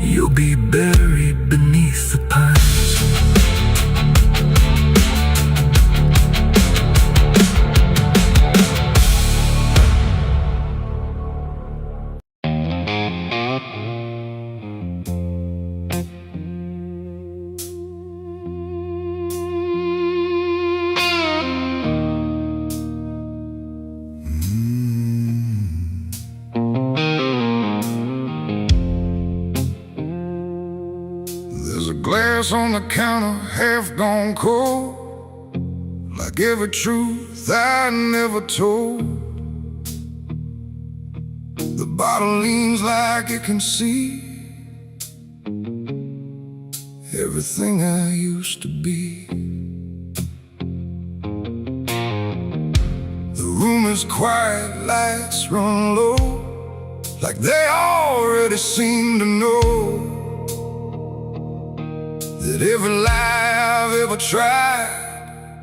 you'll be buried beneath the pines. Glass on the counter, half gone cold, like every truth I never told. The bottle leans like it can see everything I used to be. The room is quiet, lights run low, like they already seem to know that every lie I've ever tried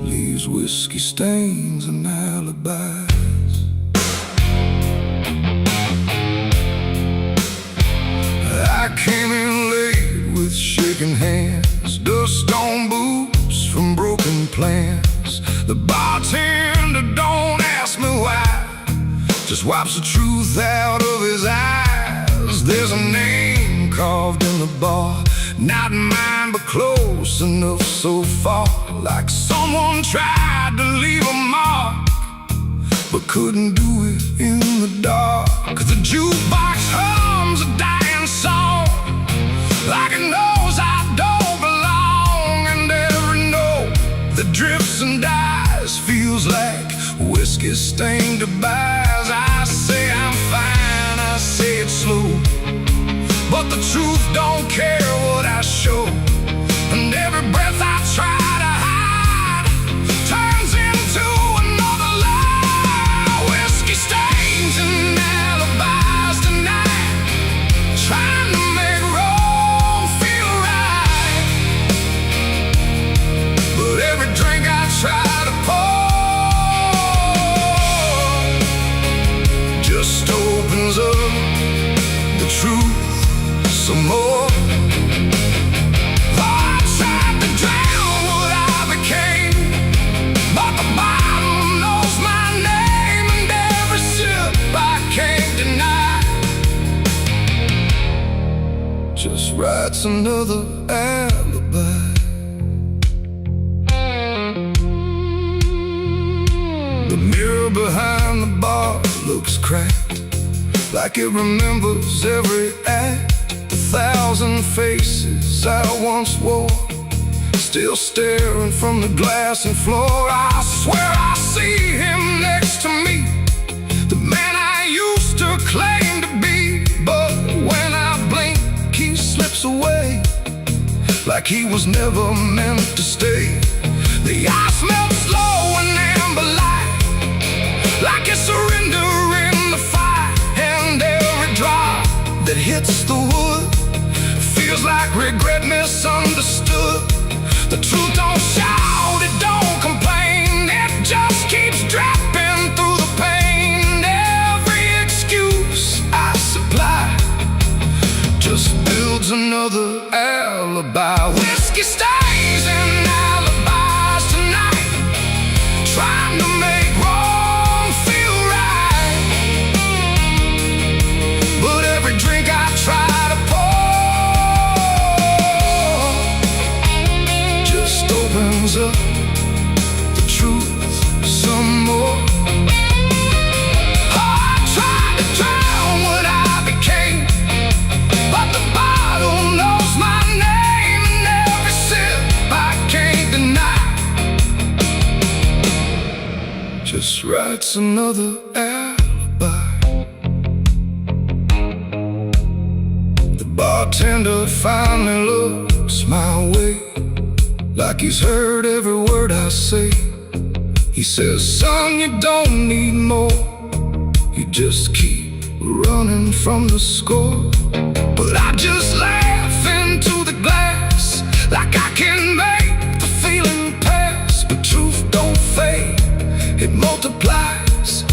leaves whiskey stains and alibis. I came in late with shaking hands, dust on boots from broken plans. The bartender don't ask me why, just wipes the truth out of his eyes. There's a name carved in the bar, not mine, but close enough so far, like someone tried to leave a mark, but couldn't do it in the dark. The jukebox hums a dying song, like it knows I don't belong. And every note that drifts and dies feels like whiskey stained goodbyes. I say I'm fine, I say it slow, but the truth don't care what I show. And every breath I try to hide turns into another lie. Whiskey stains and alibis tonight, trying to make wrong feel right. But every drink I try to pour just opens up the truth some more. I tried to drown what I became, but the bottle knows my name, and every sip I can't deny just writes another alibi. The mirror behind the bar looks cracked, like it remembers every act. 1,000 faces I once wore, still staring from the glass and floor. I swear I see him next to me, the man I used to claim to be. But when I blink, he slips away, like he was never meant to stay. The ice melts slow and amber light, like it's surrendering the fire. And every drop that hits the wood feels like regret misunderstood. The truth don't shout, it don't complain, it just keeps dropping through the pain. Every excuse I supply just builds another alibi. Whiskey stains and alibis tonight, trying to make wrong feel right. But every drink I try to opens up the truth some more. I tried to drown what I became, but the bottle knows my name, and every sip I can't deny just writes another alibi. The bartender finally looks my way, like he's heard every word I say. He says, son, you don't need more, you just keep running from the score. But I just laugh into the glass, like I can make the feeling pass. But truth don't fade, it multiplies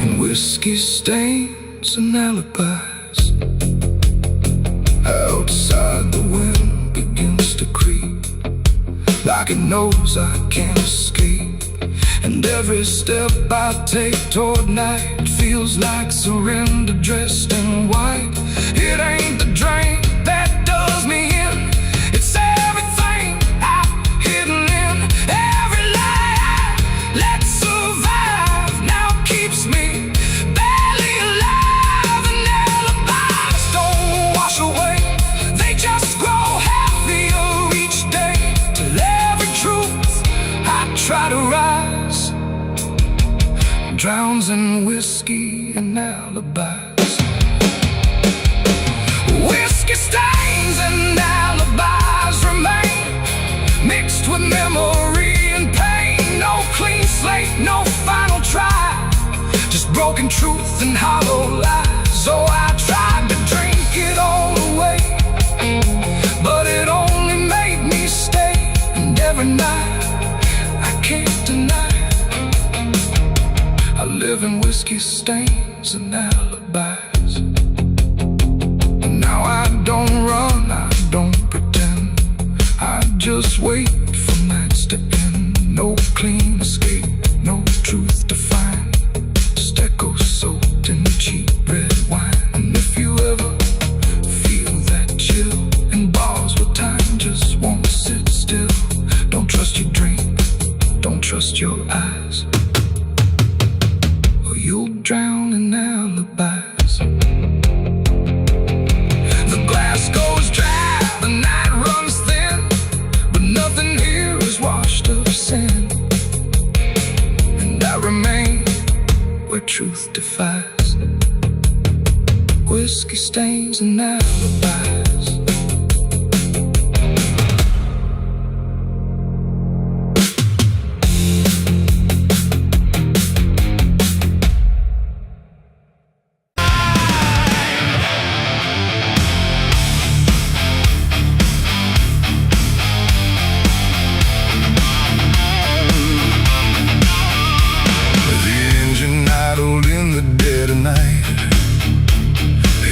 in whiskey stains and alibis. Outside the wind begins to creep, like it knows I can't escape. And every step I take toward night feels like surrender dressed in white. It ain't the drink that does me in, it's everything I've hidden in. Every lie I let survive now keeps me barely alive. And alibis don't wash away, they just grow heavier each day. Till every truth I try to rise drowns in whiskey and alibis. Whiskey stains and alibis remain, mixed with memory and pain. No clean slate, no final try, just broken truth and hollow lies. So I tried to drink it all away, but it only made me stay. And every night I can't deny I live in whiskey stains and alibis. And now I don't run, I don't pretend, I just wait for nights to end. No clean escape, no truth to find, just echoes soaked in cheap red wine. And if you ever feel that chill in bars where time just won't sit still, don't trust your dream, don't trust your eyes, you'll drown in alibis. The glass goes dry, the night runs thin, but nothing here is washed of sin. And I remain where truth defies, whiskey stains and alibis.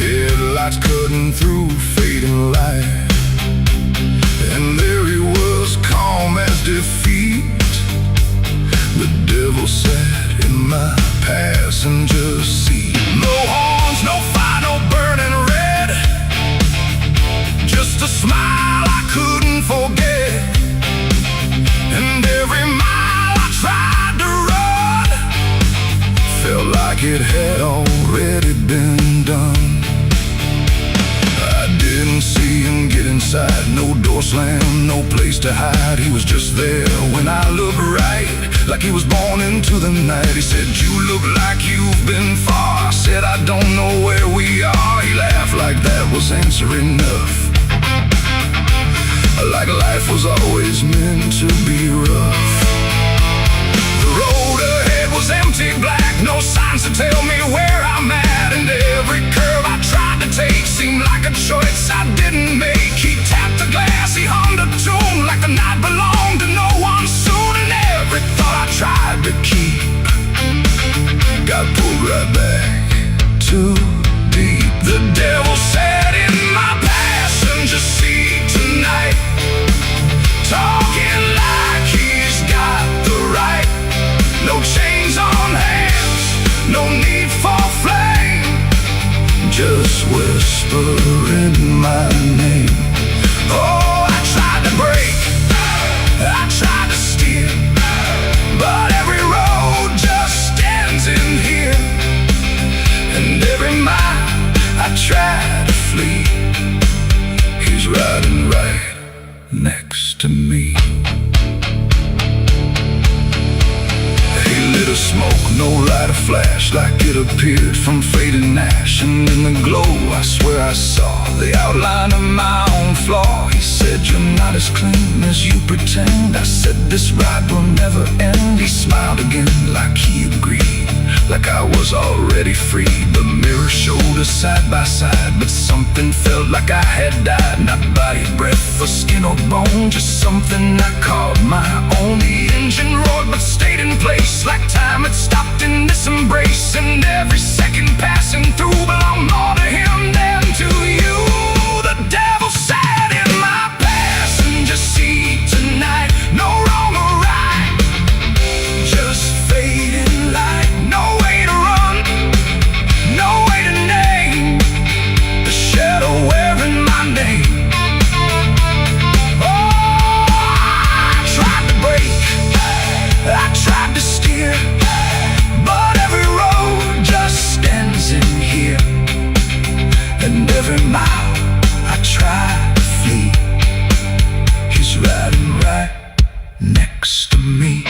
Headlights cutting through fading light, and there he was, calm as defeat. The devil sat in my passenger seat. No horns, no fire, no burning red, just a smile I couldn't forget. And every mile I tried to run felt like it had already been done. I didn't see him get inside, no door slam, no place to hide. He was just there when I looked right, like he was born into the night. He said, you look like you've been far. I said, I don't know where we are. He laughed like that was answer enough, like life was always meant to be rough. The road ahead was empty, black, no signs to tell me where I'm at. And every curve I tried to take seemed like a choice I didn't make. He tapped the glass, he hummed a tune like the night belonged to no one soon. And every thought I tried to keep got pulled right back too deep. The devil sat in my passenger seat tonight, talking like he's got the right. No chains on hands, no need for flame, just whispering my name. Oh, I tried to break, I tried to steer, but every road just ends in here. And every mile I try to flee, he's riding right next to me. Lit a smoke, no light, a flash, like it appeared from fading ash. And in the glow I swear I saw the outline of my own flaw. He said, you're not as clean as this ride will never end. He smiled again like he agreed, like I was already free. The mirror showed us side by side, but something felt like I had died. Not body, breath, or skin or bone, just something I called my own. The engine roared but stayed in place, like time had stopped in this embrace. And every second passing through belonged more to him than to you. The devil sat in my passenger seat tonight. No wrong or right, just fading light. No way to run, no way to name the shadow wearing my name. Oh, I tried to brake, I tried to steer, but every road just ends in here. And every mile I try to flee, he's riding right next to me.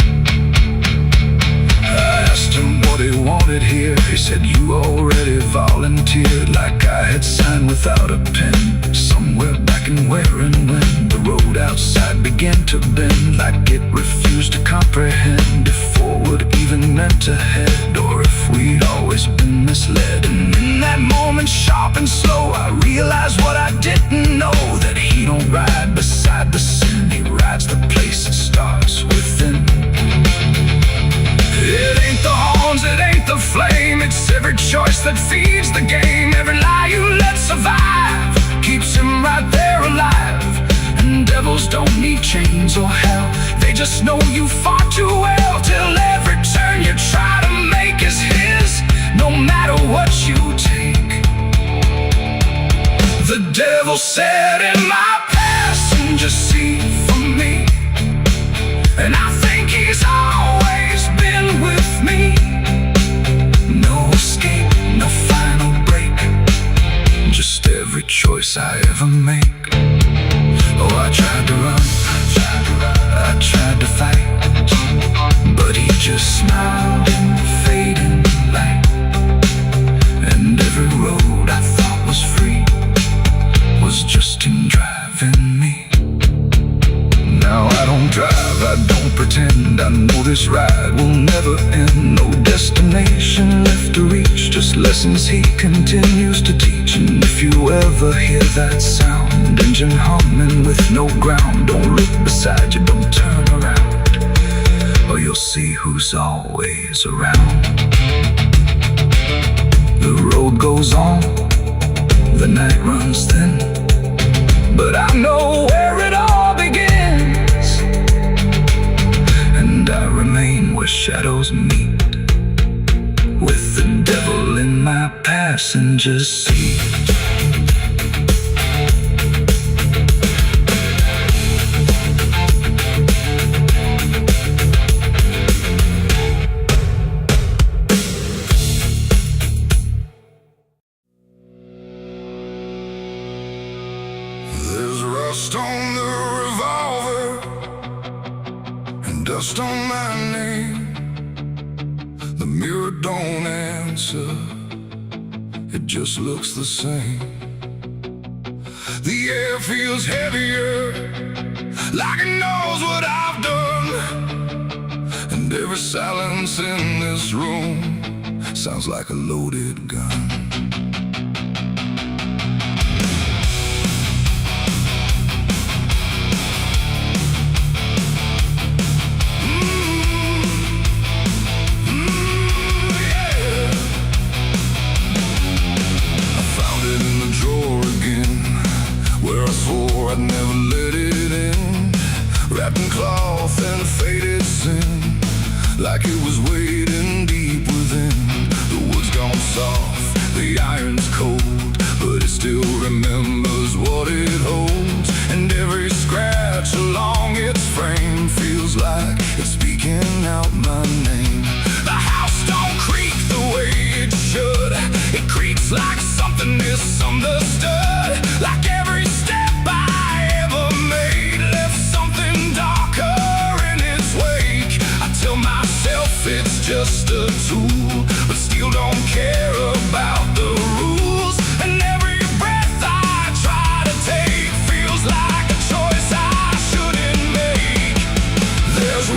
I asked him what he wanted here. He said, you already volunteered, like I had signed without a pen. Somewhere back in where and when the road outside began to bend, like it refused to comprehend if forward even meant ahead, or if we'd always been misled. And in that moment, sharp and slow, I realized what I didn't know, that he don't ride beside the sin, he rides the place that starts within. It ain't the horns, it ain't the flame, it's every choice that feeds the game. Every lie you let survive keeps him right there alive. And devils don't need chains or hell, they just know you far too well. Till every turn you try to make is his, no matter what you take. The devil sat in my passenger seat for me, and I think he's always been with me. No escape, no final break, just every choice I ever make. Oh, I tried to run, I tried to fight, but he just smiled in the fading light. And every road I thought was free was just him driving me. Now I don't drive, I don't pretend, I know this ride will never end. No destination left to reach, just lessons he continues to teach. And if you ever hear that sound, engine humming with no ground, don't look beside you, don't turn around, or you'll see who's always around. The road goes on, the night runs thin, but I know where it all begins, and I remain where shadows meet, with the devil in my passenger seat. There's rust on the revolver and dust on my name. The mirror don't answer, it just looks the same. The air feels heavier, like it knows what I've done. And every silence in this room sounds like a loaded gun. I'd never let it in, wrapped in cloth and faded sin, like it was waiting deep within. The wood's gone soft, the iron's cold, but it still remembers what it holds. And every scratch along its frame feels like it's speaking out my name. The house don't creak the way it should, it creaks like something misunderstood, like every step it's just a tool, but still don't care about the rules. And every breath I try to take feels like a choice I shouldn't make. There's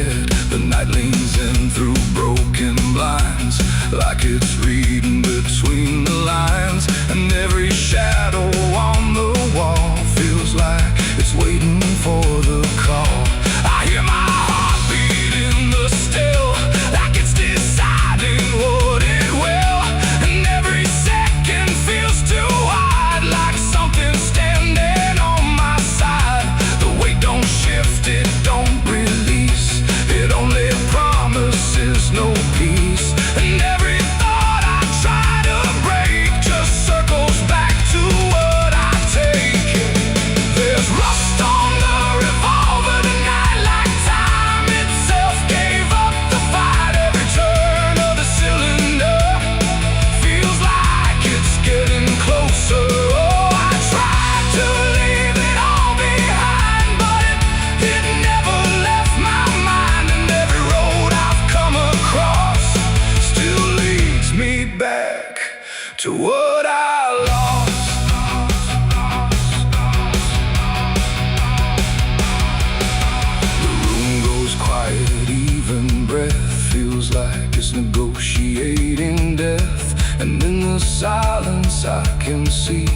bed. The night leans in through broken blinds, like it's reading between the lines. And every shadow on the wall feels like it's waiting for the call. I hear my heart beat in the still, like it's deciding what it will. And every second feels too wide, like something standing on my side. The weight don't shift, it don't release, it only promises no peace. And every thought I try to break just circles back to what I take. There's rust on the revolver tonight, like time itself gave up the fight. Every turn of the cylinder feels like it's getting closer. Oh, I tried to leave it all behind, but it never left my mind. And every road I've come across still leads me back to what I lost. The room goes quiet, even breath feels like it's negotiating death. And in the silence I can see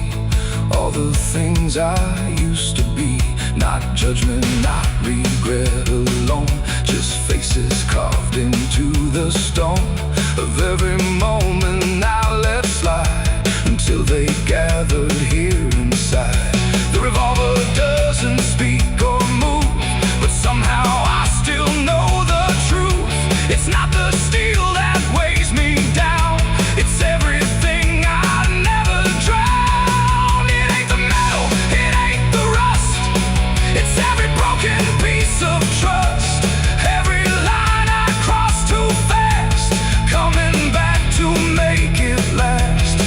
all the things I used to be. Not judgment, not regret alone, just faces carved into the stone of every moment I let slide, until they gathered here inside. The revolver doesn't speak or move, but somehow I still know the truth. It's not the steel that weighs me down, it's everything I never drowned. It ain't the metal, it ain't the rust, it's every broken piece of trust. Every line I cross too fast, coming back to make it last.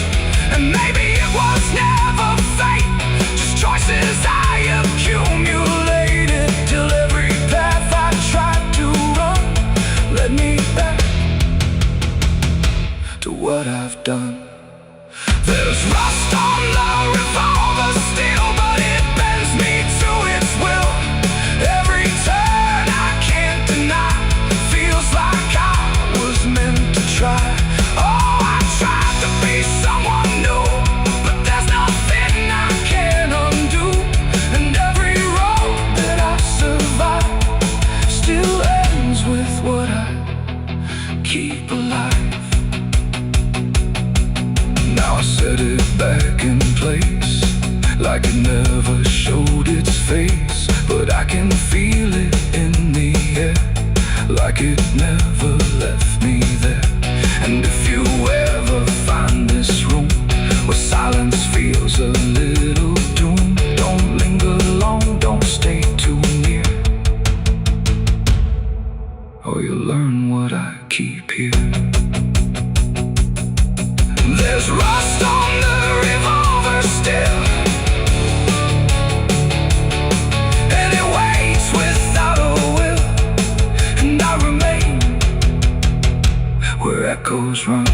And maybe it was never fate, just choices I accumulated, till every path I tried to run led me back to what I've done. There's rust on the revolver still, but it bends me to its will. Every turn I can't deny feels like I was meant to try. Oh, I tried to be someone new, but there's nothing I can undo. And every road that I survive still ends with what I keep alive. Now I set it back in place, like it never showed its face. But I can feel it in the air, like it never left me there. And if you ever find this room where silence feels a little doom, don't linger long, don't stay too near, or you'll learn what I keep here. There's rust on the revolver still, and it waits without a will. And I remain where echoes run,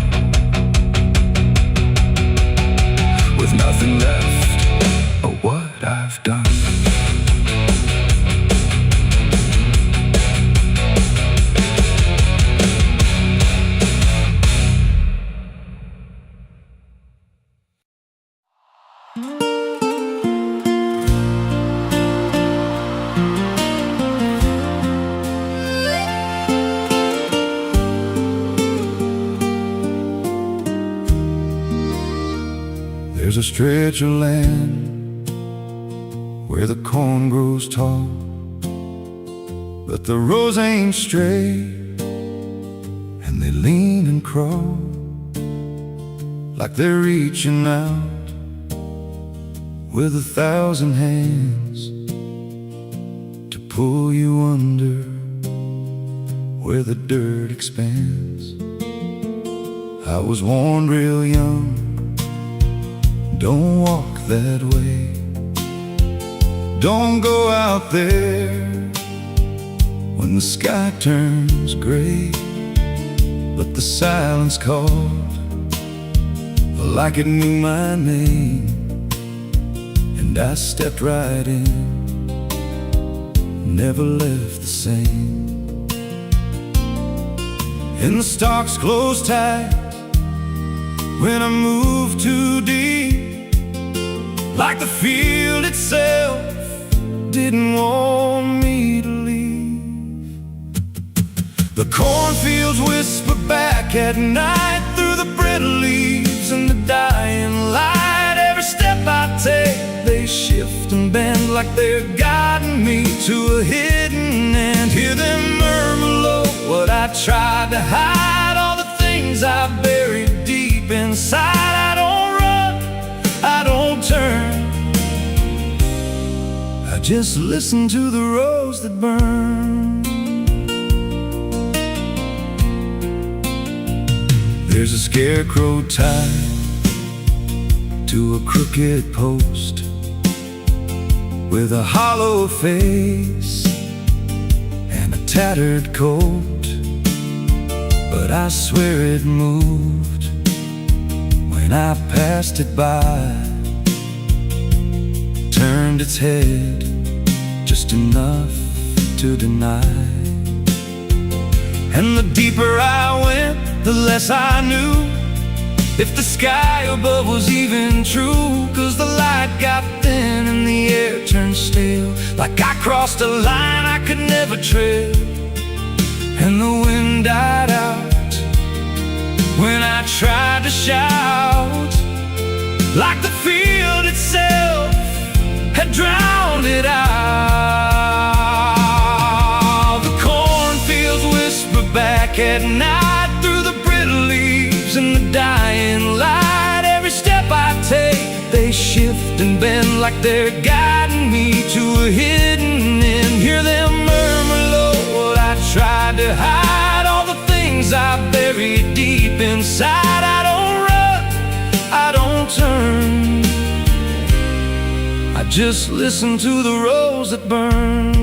with nothing left of what I've done. There's a stretch of land where the corn grows tall, but the rows ain't straight, and they lean and crawl like they're reaching out with 1,000 hands to pull you under where the dirt expands. I was warned real young, don't walk that way, don't go out there when the sky turns gray. But the silence called like it knew my name, and I stepped right in, never left the same. and the stalks close tight when I move too deep, like the field itself didn't want me to leave. The cornfields whisper back at night through the brittle leaves and the dying light. Every step I take, they shift and bend like they're guiding me to a hidden end. Hear them murmur low what I tried to hide, all the things I buried deep inside. I don't run, I don't turn, I just listen to the rose that burn. There's a scarecrow tied to a crooked post with a hollow face and a tattered coat, but I swear it moved when I passed it by. Turned its head just enough to deny, and the deeper I went, the less I knew if the sky above was even true. 'Cause the light got thin and the air turned stale, like I crossed a line I could never tread. And the wind died out when I tried to shout, like the field itself had drowned it out. The cornfields whisper back at night through the brittle leaves and the dying light. Every step I take, they shift and bend like they're guiding me to a hidden end. Hear them murmur low what I tried to hide, all the things I buried deep inside. I don't run, I don't turn, I just listen to the rose that burn.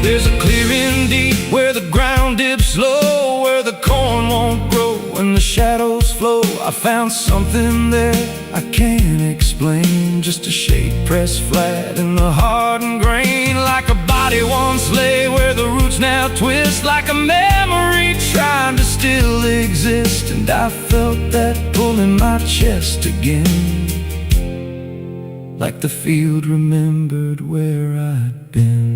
There's a clearing deep where the ground dips low, where the corn won't grow and the shadows flow. I found something there I can't explain, just a shape pressed flat in the hardened grain, like a body once lay where the roots now twist, like a memory trying to still exist. And I felt that pull in my chest again, like the field remembered where I'd been.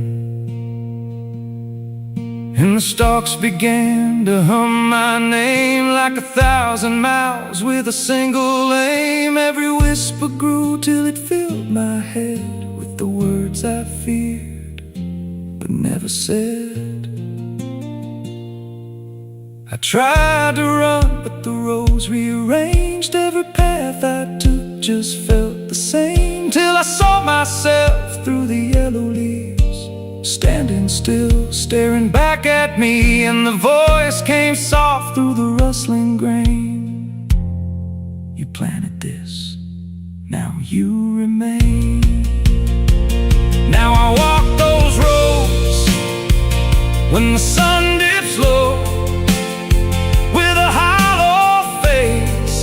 And the stalks began to hum my name like 1,000 miles with a single aim. Every whisper grew till it filled my head with the words I feared but never said. I tried to run, but the rose rearranged. Every path I took just felt the same, till I saw myself through the yellow leaves, standing still, staring back at me. And the voice came soft through the rustling grain: you planted this, now you remain. Now I walk those roads when the sun dips low, with a hollow face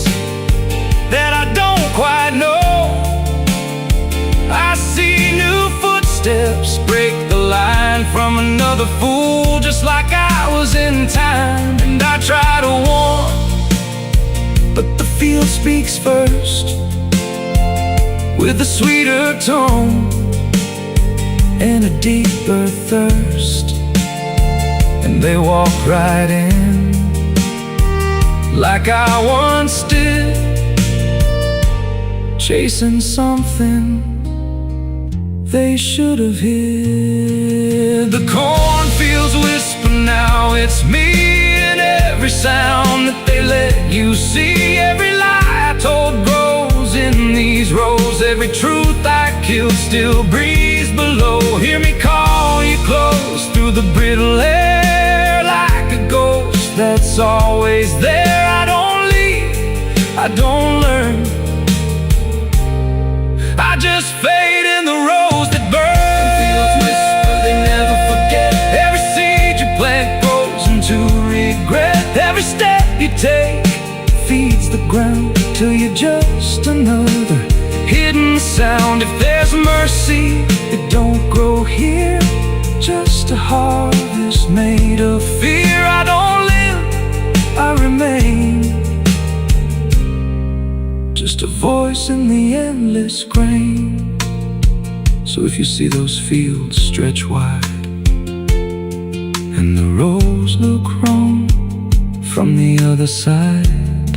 that I don't quite know. I see new footsteps break the line from another fool, just like I was in time. And I try to warn, but the field speaks first, with a sweeter tone and a deeper thirst. And they walk right in, like I once did, chasing something they should have hid. The cornfields whisper now, it's me, and every sound that they let you see. Every lie I told grows in these rows, every truth I killed still breathes below. Hear me call you close through the brittle air, like a ghost that's always there. I don't leave, I don't learn, I just fade in the rose that burns. Fields whisper, they never forget. Every seed you plant grows into regret. Every step you take feeds the ground till you're just another hidden sound. If there's mercy, it don't grow here, just a harvest made of fear. just a voice in the endless grain. So if you see those fields stretch wide and the roads look wrong from the other side,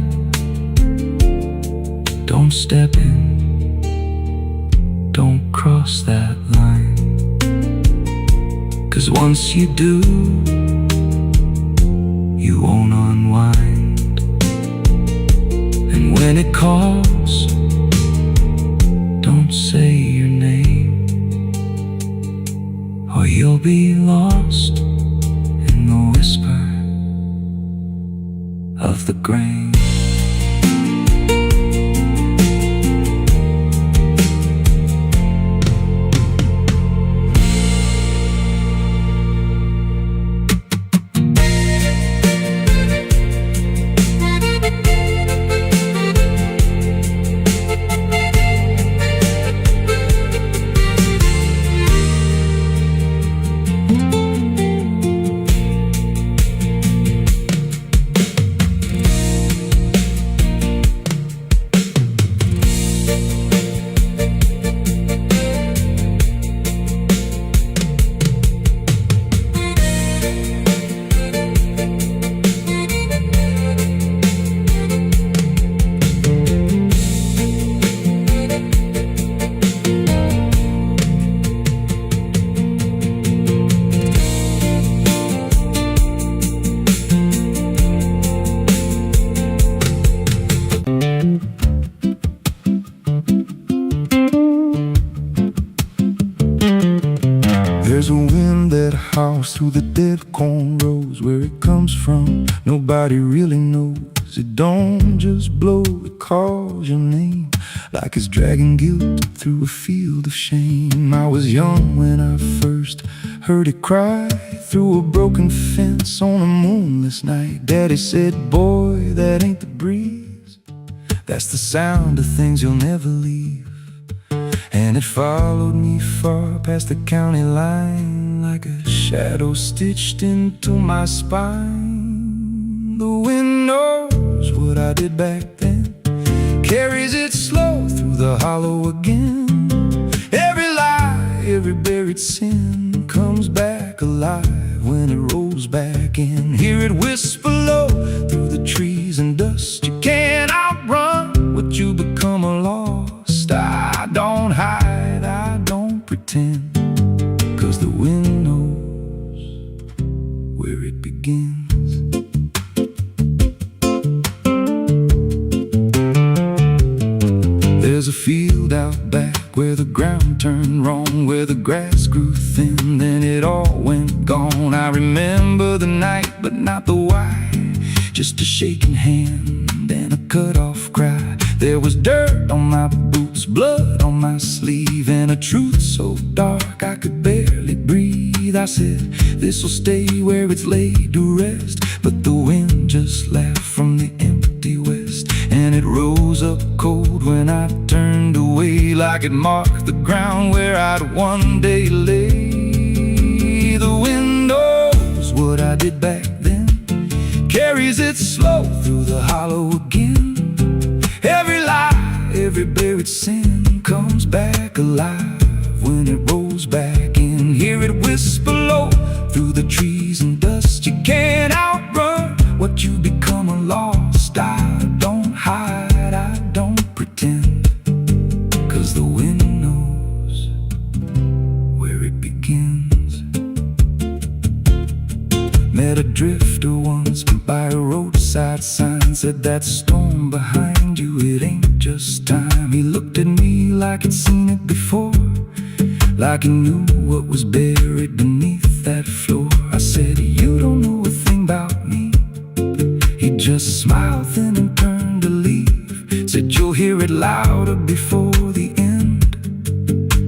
don't step in, don't cross that line. 'Cause once you do, you won't unwind. And when it calls, don't say your name, or you'll be lost in the whisper of the grain. There's a wind that howls through the dead corn rows. Where it comes from, nobody really knows. It don't just blow, it calls your name like it's dragging guilt through a field of shame. I was young when I first heard it cry through a broken fence on a moonless night. Daddy said, boy, that ain't the breeze, that's the sound of things you'll never leave. And it followed me far past the county line like a shadow stitched into my spine. The wind knows what I did back then, carries it slow through the hollow again. Every lie, every buried sin comes back alive when it rolls back in. Hear it whisper low through the trees and dust. You can't outrun what you become lost. I don't hide, I don't pretend, 'cause the wind knows where it begins. There's a field out back where the ground turned wrong, where the grass grew thin, then it all went gone. I remember the night, but not the why, just a shaking hand and a cut-off cry. There was dirt on my boots, blood on my sleeve, and a truth so dark I could barely breathe. I said, this'll stay where it's laid to rest, but the wind just laughed from the empty west, and it rose up cold when I turned away, like it marked the ground where I'd one day lay. The wind knows what I did back then, carries it slow through the hollow again. Every lie, every buried sin comes back alive when it rolls back in. Hear it whisper low through the trees and dust. You can't outrun what you become lost. I don't hide, I don't pretend, 'cause the wind knows where it begins. Met a drifter once by a roadside sign, said that storm behind you, it ain't just time. He looked at me like he'd seen it before, like he knew what was buried beneath that floor. I said, you don't know a thing about me. He just smiled then and turned to leave, said, you'll hear it louder before the end.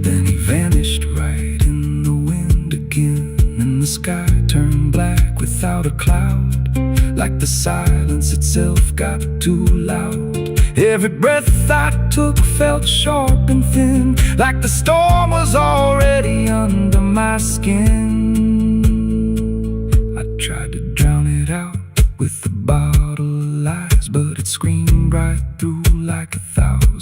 Then he vanished right in the wind again, and the sky turned black without a cloud, like the silence itself got too loud. Every breath I took felt sharp and thin, like the storm was already under my skin. I tried to drown it out with a bottle of lies, but it screamed right through like 1,000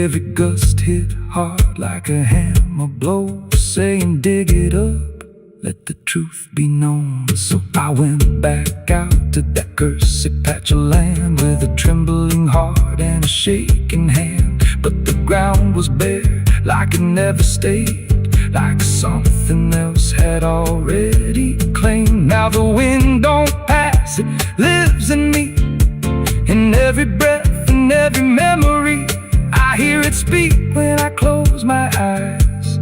Every gust hit hard like a hammer blow, saying dig it up, let the truth be known. So I went back out to that cursed patch of land with a trembling heart and a shaking hand. But the ground was bare, like it never stayed, like something else had already claimed. Now the wind don't pass, it lives in me, in every breath and every memory. I hear it speak when I close my eyes,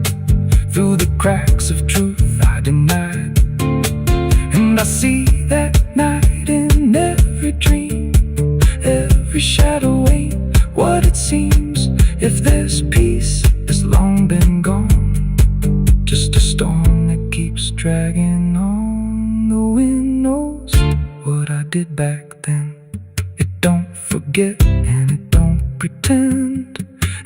through the cracks of truth I denied. And I see that night in every dream, every shadow ain't what it seems. If there's peace, it's long been gone, just a storm that keeps dragging on. The wind knows what I did back then. It don't forget and it don't pretend.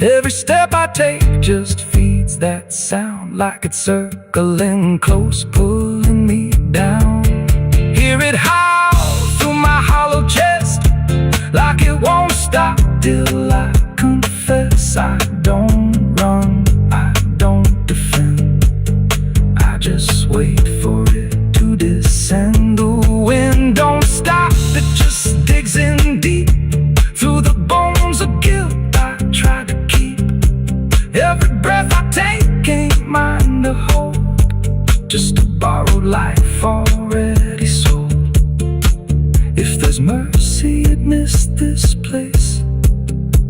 Every step I take just feeds that sound, like it's circling close, pulling me down. Hear it howl through my hollow chest, like it won't stop till I confess. I don't run, I don't defend, I just wait for it to descend. The wind don't stop, it just digs in deep, through the bones of guilt I try to keep. Every breath I take ain't mine to hold, just a borrowed life already sold. If there's mercy, it missed this place,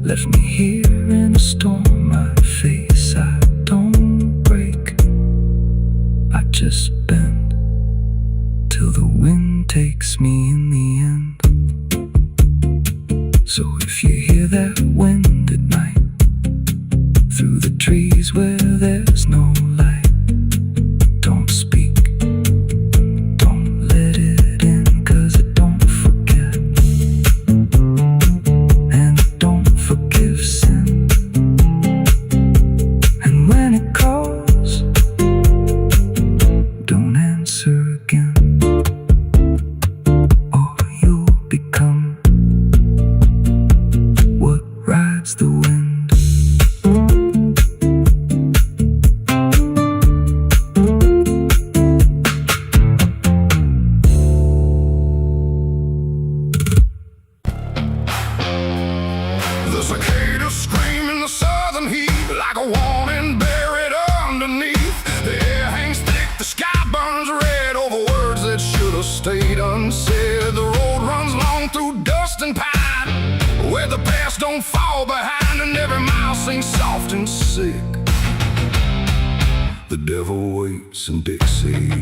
left me here in a storm I face. I don't break, I just bend, till the wind takes me in the end. So if you hear that wind at night, through the trees where there's no light, don't speak, don't let it in, 'cause it don't forget, and it don't forgive sin. And when it calls, don't answer again, or you'll become what rides the wind. The cicadas scream in the southern heat, like a warning buried underneath. The air hangs thick, the sky burns red, over words that should have stayed unsaid. The road runs long through dust and pine, where the past don't fall behind, and every mile sings soft and sick. The devil waits in Dixie.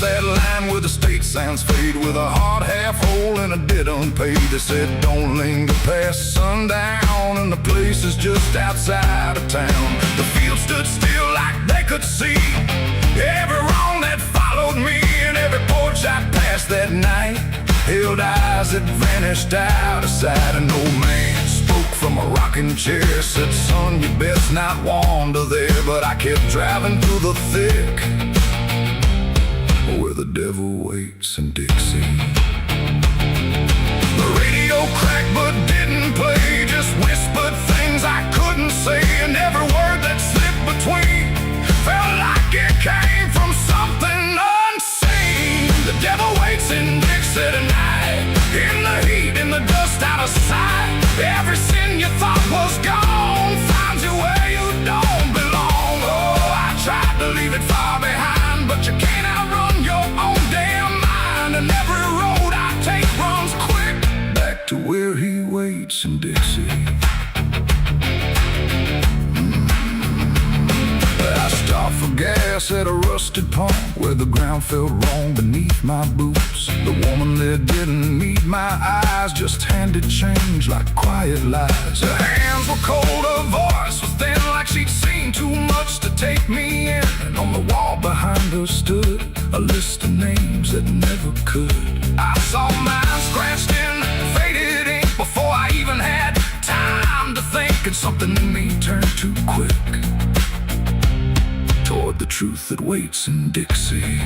That line where the state sounds fade, with a heart half whole and a debt unpaid. They said don't linger past sundown, and the place is just outside of town. The field stood still like they could see every wrong that followed me, and every porch I passed that night held eyes that vanished out of sight. An old man spoke from a rocking chair, said son, you best not wander there. But I kept driving through the thick, where the devil waits in Dixie. The radio cracked but didn't play, just whispered things I couldn't say, and every word that slipped between felt like it came from something unseen. The devil waits in Dixie tonight, in the heat, in the dust, out of sight. Every sin you thought was gone finds you where you don't belong. Oh, I tried to leave it far behind, but you can't outrun your own damn mind. And every road I take runs quick back to where he waits in Dixie. I stopped for gas at a rusted pump, where the ground felt wrong beneath my boots. The woman there didn't need my eyes, just handed change like quiet lies. Her hands were cold, her voice was thin, like she'd seen too much to take me in. And on the wall behind her stood a list of names that never could. I saw mine scratched in faded ink before I even had time to think, and something in me turned too quick. Tore toward the truth that waits in Dixie.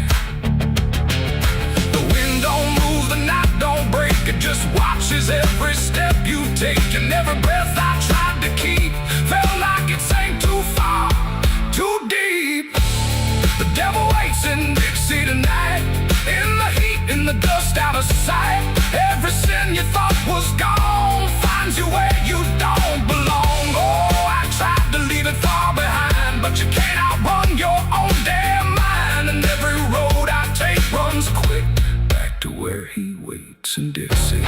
The wind don't move, the night don't break. It just watches every step you take. And every breath I tried to keep felt like it sank too far, too deep. The devil waits in Dixie tonight, in the heat, in the dust, out of sight. Every sin you thought was gone finds you where you don't belong. Oh, I tried to leave it far behind, but you can't outrun your own damn mind. And every road I take runs quick Back to where he waits in Dixie.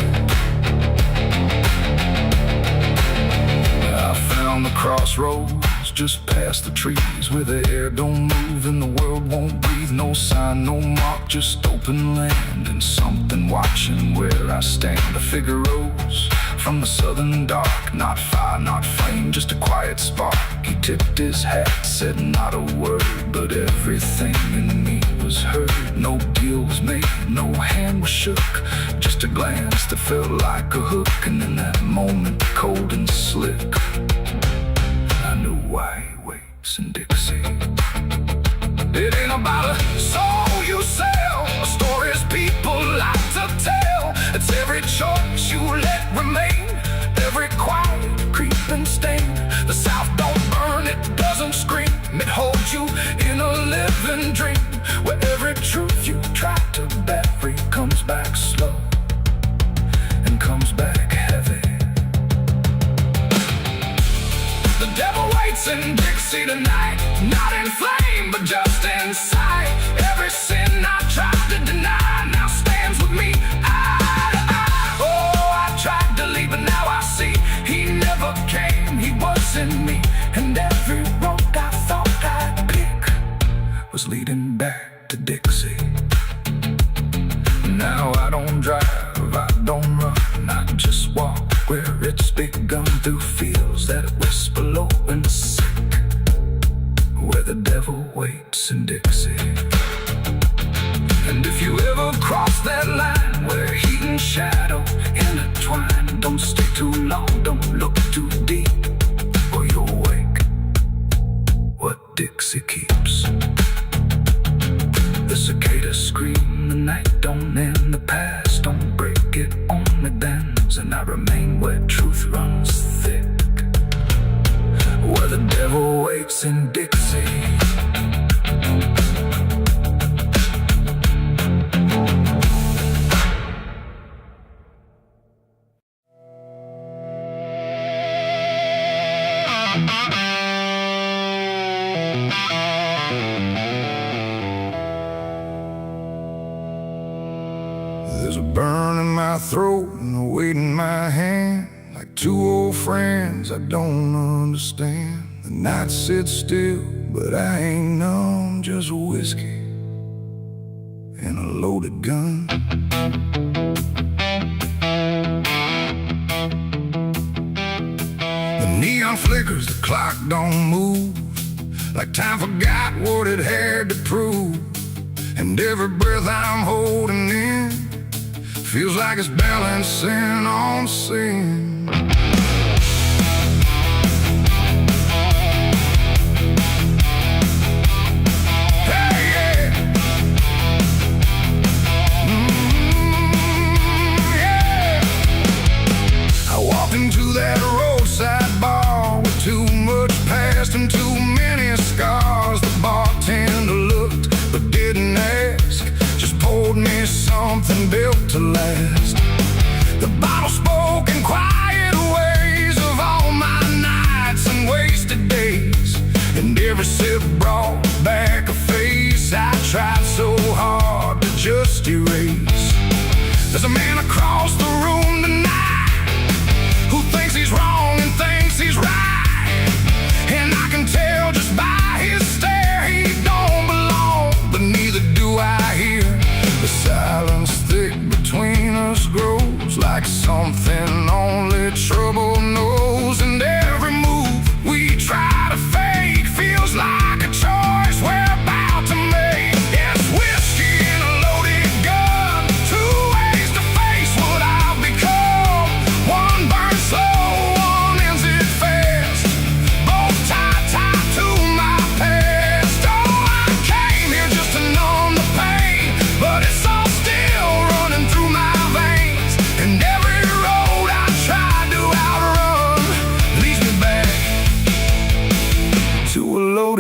I found the crossroads just past the trees, where the air don't move and the world won't breathe. No sign, no mark, just open land and something watching where I stand. A figure rose from the southern dark, not fire, not flame, just a quiet spark. He tipped his hat, said not a word, but everything in me was heard. No deal was made, no hand was shook, just a glance that felt like a hook. And in that moment, cold and slick, I knew why he waits in Dixie. It ain't about a soul you sell, a stories people like to tell. It's every choice you let remain, every quiet creeping stain. The South don't burn, it doesn't scream, it holds you in a living dream, where every truth you try to bury comes back slow and comes back heavy. The devil waits in Dixie tonight, not in flame, but just in sight. Every sin I tried to deny now stands with me eye to eye. Oh, I tried to leave, but now I see he never came, he was in me. And every road I thought I'd pick Was leading back to Dixie. Now I don't drive, I don't run, I just walk where it's begun, through fields that whisper low and sick, where the devil waits in Dixie. And if you ever cross that line where heat and shadow intertwine, don't stay too long, don't look too deep, or you'll wake what Dixie keeps. The cicadas scream, the night don't end, the past don't break, it only bends. And I remain where truth runs thick, where the devil waits in Dixie. There's a burn in my throat and a weight in my hand, like two old friends I don't understand. The night sits still, but I ain't numb, just whiskey and a loaded gun. The neon flickers, the clock don't move, like time forgot what it had to prove. And every breath I'm holding in feels like it's balancing on sin. Hey, yeah. Yeah. I walked into that roadside bar with too much past and too many scars. The bartender looked but didn't ask, just poured me something built to last. The bottle spoke in quiet ways of all my nights and wasted days, and every sip brought back a face I tried so hard to just erase. There's a man across the room tonight who thinks he's wrong and thinks he's right, and I can tell just by his stare he don't belong, but neither do I hear. The silence thick between us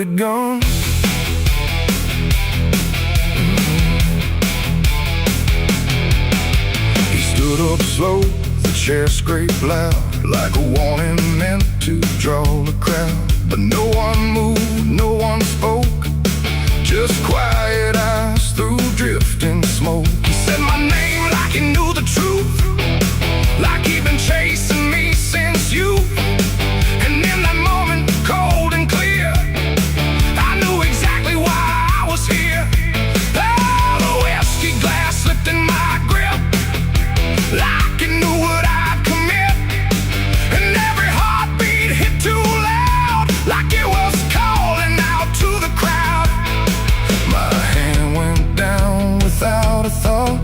loaded gun. He stood up slow, the chair scraped loud, like a warning meant to draw the crowd. But no one moved, no one spoke, just quiet eyes through drifting smoke. He said my name like he knew the truth, like he'd been chasing me since youth. And in that moment, cold and clear, I knew exactly why I was here. Oh, the whiskey glass slipped in my grip, like it knew what I'd commit. And every heartbeat hit too loud, like it was calling out to the crowd. My hand went down without a thought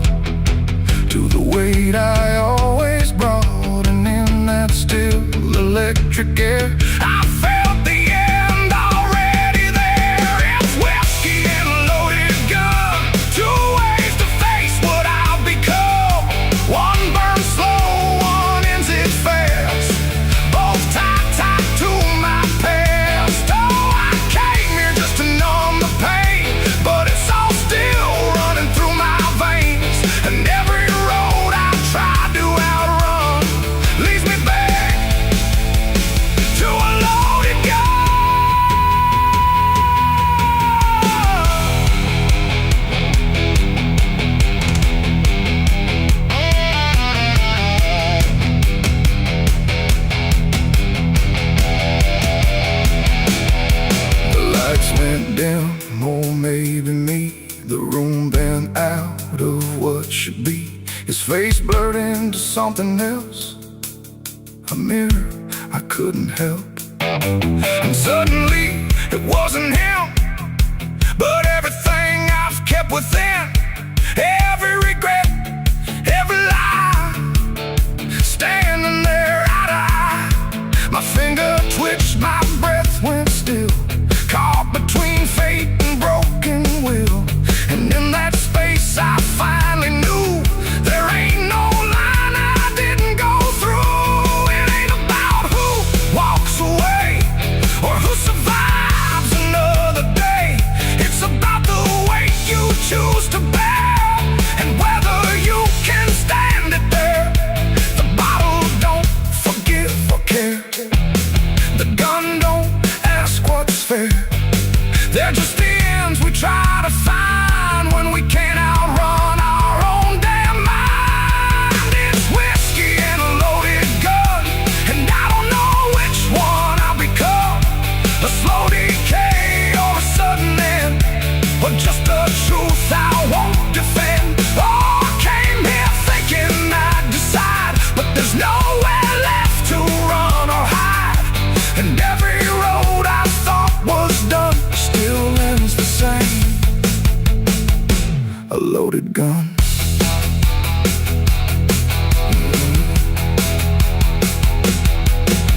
to the weight I always brought, and in that still electric air, I felt the end already there. It's whiskey and a loaded gun, two ways to face what I'll become. One burns slow, one ends it fast, both tied to my past. Oh, I came here just to numb the pain, but it's all still running through my veins. And every road I tried to outrun leads me back to a loaded gun. The lights went dim, or maybe me. The room bent out of what should be. His face blurred into something else, a mirror I couldn't help. And suddenly it wasn't him, but everything I've kept within, every regret, every lie, standing there eye to eye. My finger twitched, my breath went still, caught between fate and broken will. And in that space I finally knew there ain't no line I didn't go through. It ain't about who walks away or who survives another day. It's about the weight you choose to bear and whether you can stand it there. The bottle don't forgive or care, the gun don't ask what's fair. They're just the ends we try to find when we can't outrun our own damn mind. It's whiskey and a loaded gun, and I don't know which one I'll become, a slow decay or a sudden end, or just a truth I won't defend. Oh, I came here thinking I'd decide, but there's nowhere left to run or hide. And every road I thought was done still ends the same, a loaded gun.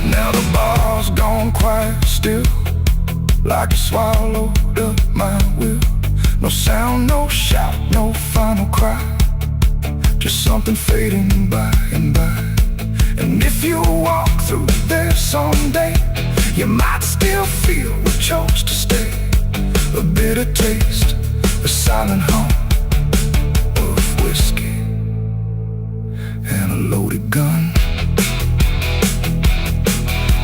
Now the bar's gone quiet still, like it swallowed up my will. No sound, no shout, no final cry, just something fading by and by. And if you walk through there someday, you might still feel we chose to stay, a bitter taste, a silent hum of whiskey and a loaded gun.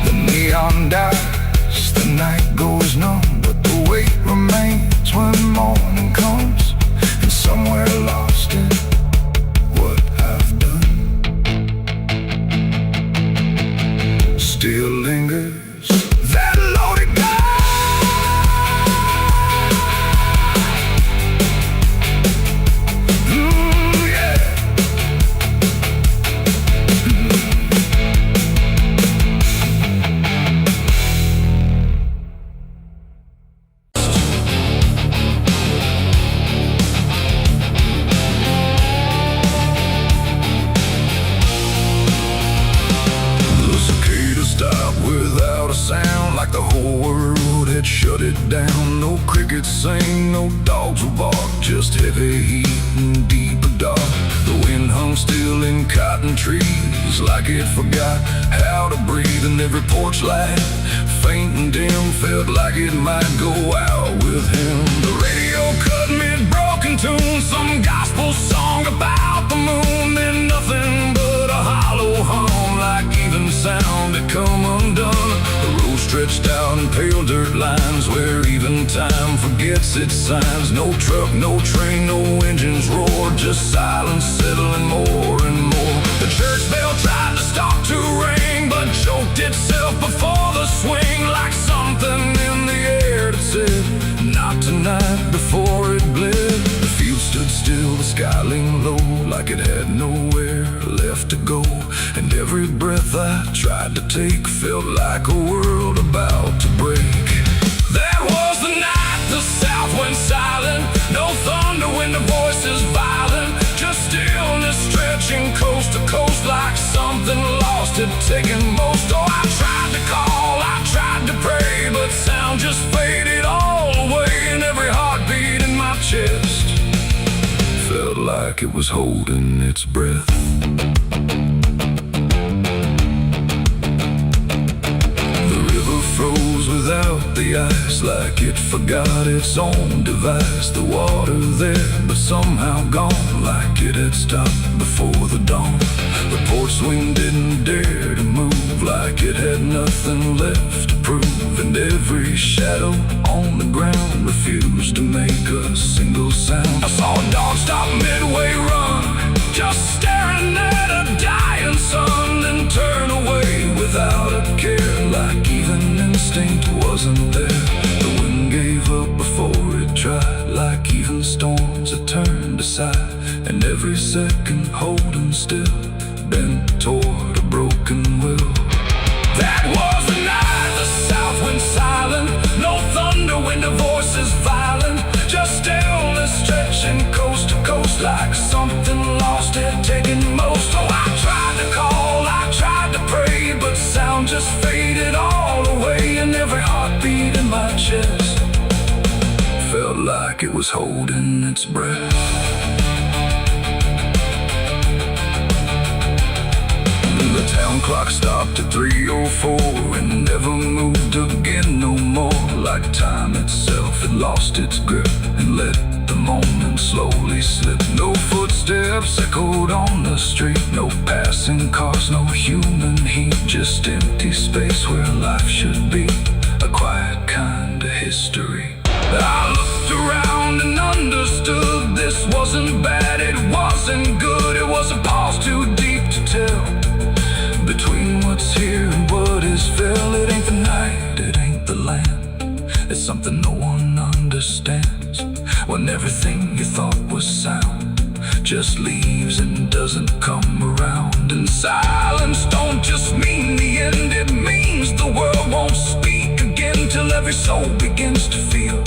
The neon dies, the night goes numb, but the weight remains when morning comes. And somewhere lost in what I've done still lingers that loaded gun. Shut it down, no crickets sing, no dogs will bark, just heavy heat and deeper dark. The wind hung still in cotton trees, like it forgot how to breathe. And every porch light, faint and dim, felt like it might go out with him. The radio cut mid-broken tune, some gospel song about the moon. Then nothing but a hollow hum, like even sound had come undone. The road stretched out in pale dirt lines, where even time forgets its signs. No truck, no train, no engines roar, just silence settling more and more. The church bell tried to stop to ring, but choked itself before the swing, like something in the air that said, not tonight, before it bled. The field stood still, the sky leaned low, like it had nowhere left to go. And every breath I tried to take felt like a world about to break. That was the night the south went silent. No thunder when the voices violent, just stillness stretching coast to coast, like something lost had taken most. Oh, I tried to call, I tried to pray, but sound just faded all away. And every heartbeat in my chest felt like it was holding its breath. Froze without the ice, like it forgot its own device. The water there, but somehow gone, like it had stopped before the dawn. The porch swing didn't dare to move, like it had nothing left to prove. And every shadow on the ground refused to make a single sound. I saw a dog stop midway run, just staring at a dying sun, then turn away without a care, like even instinct wasn't there. The wind gave up before it tried, like even storms had turned aside. And every second holding still, bent toward a broken will. That was the night the south went silent. No thunder when the voices violent, just stillness stretching coast to coast, like something lost had taken most. Oh, I tried to call, I tried to pray, but sound just faded all away. And every heartbeat in my chest felt like it was holding its breath. The town clock stopped at 3:04 and never moved again no more, like time itself had lost its grip and let the moment slowly slip. No footsteps echoed on the street, no passing cars, no human heat, just empty space where life should be, a quiet kind of history. I looked around and understood this wasn't bad, it wasn't good. It was a pause too deep to tell, between what's here and what is fell. It ain't the night, it ain't the land, it's something no one understands. When everything you thought was sound just leaves and doesn't come around. And silence don't just mean the end, it means the world won't speak again, till every soul begins to feel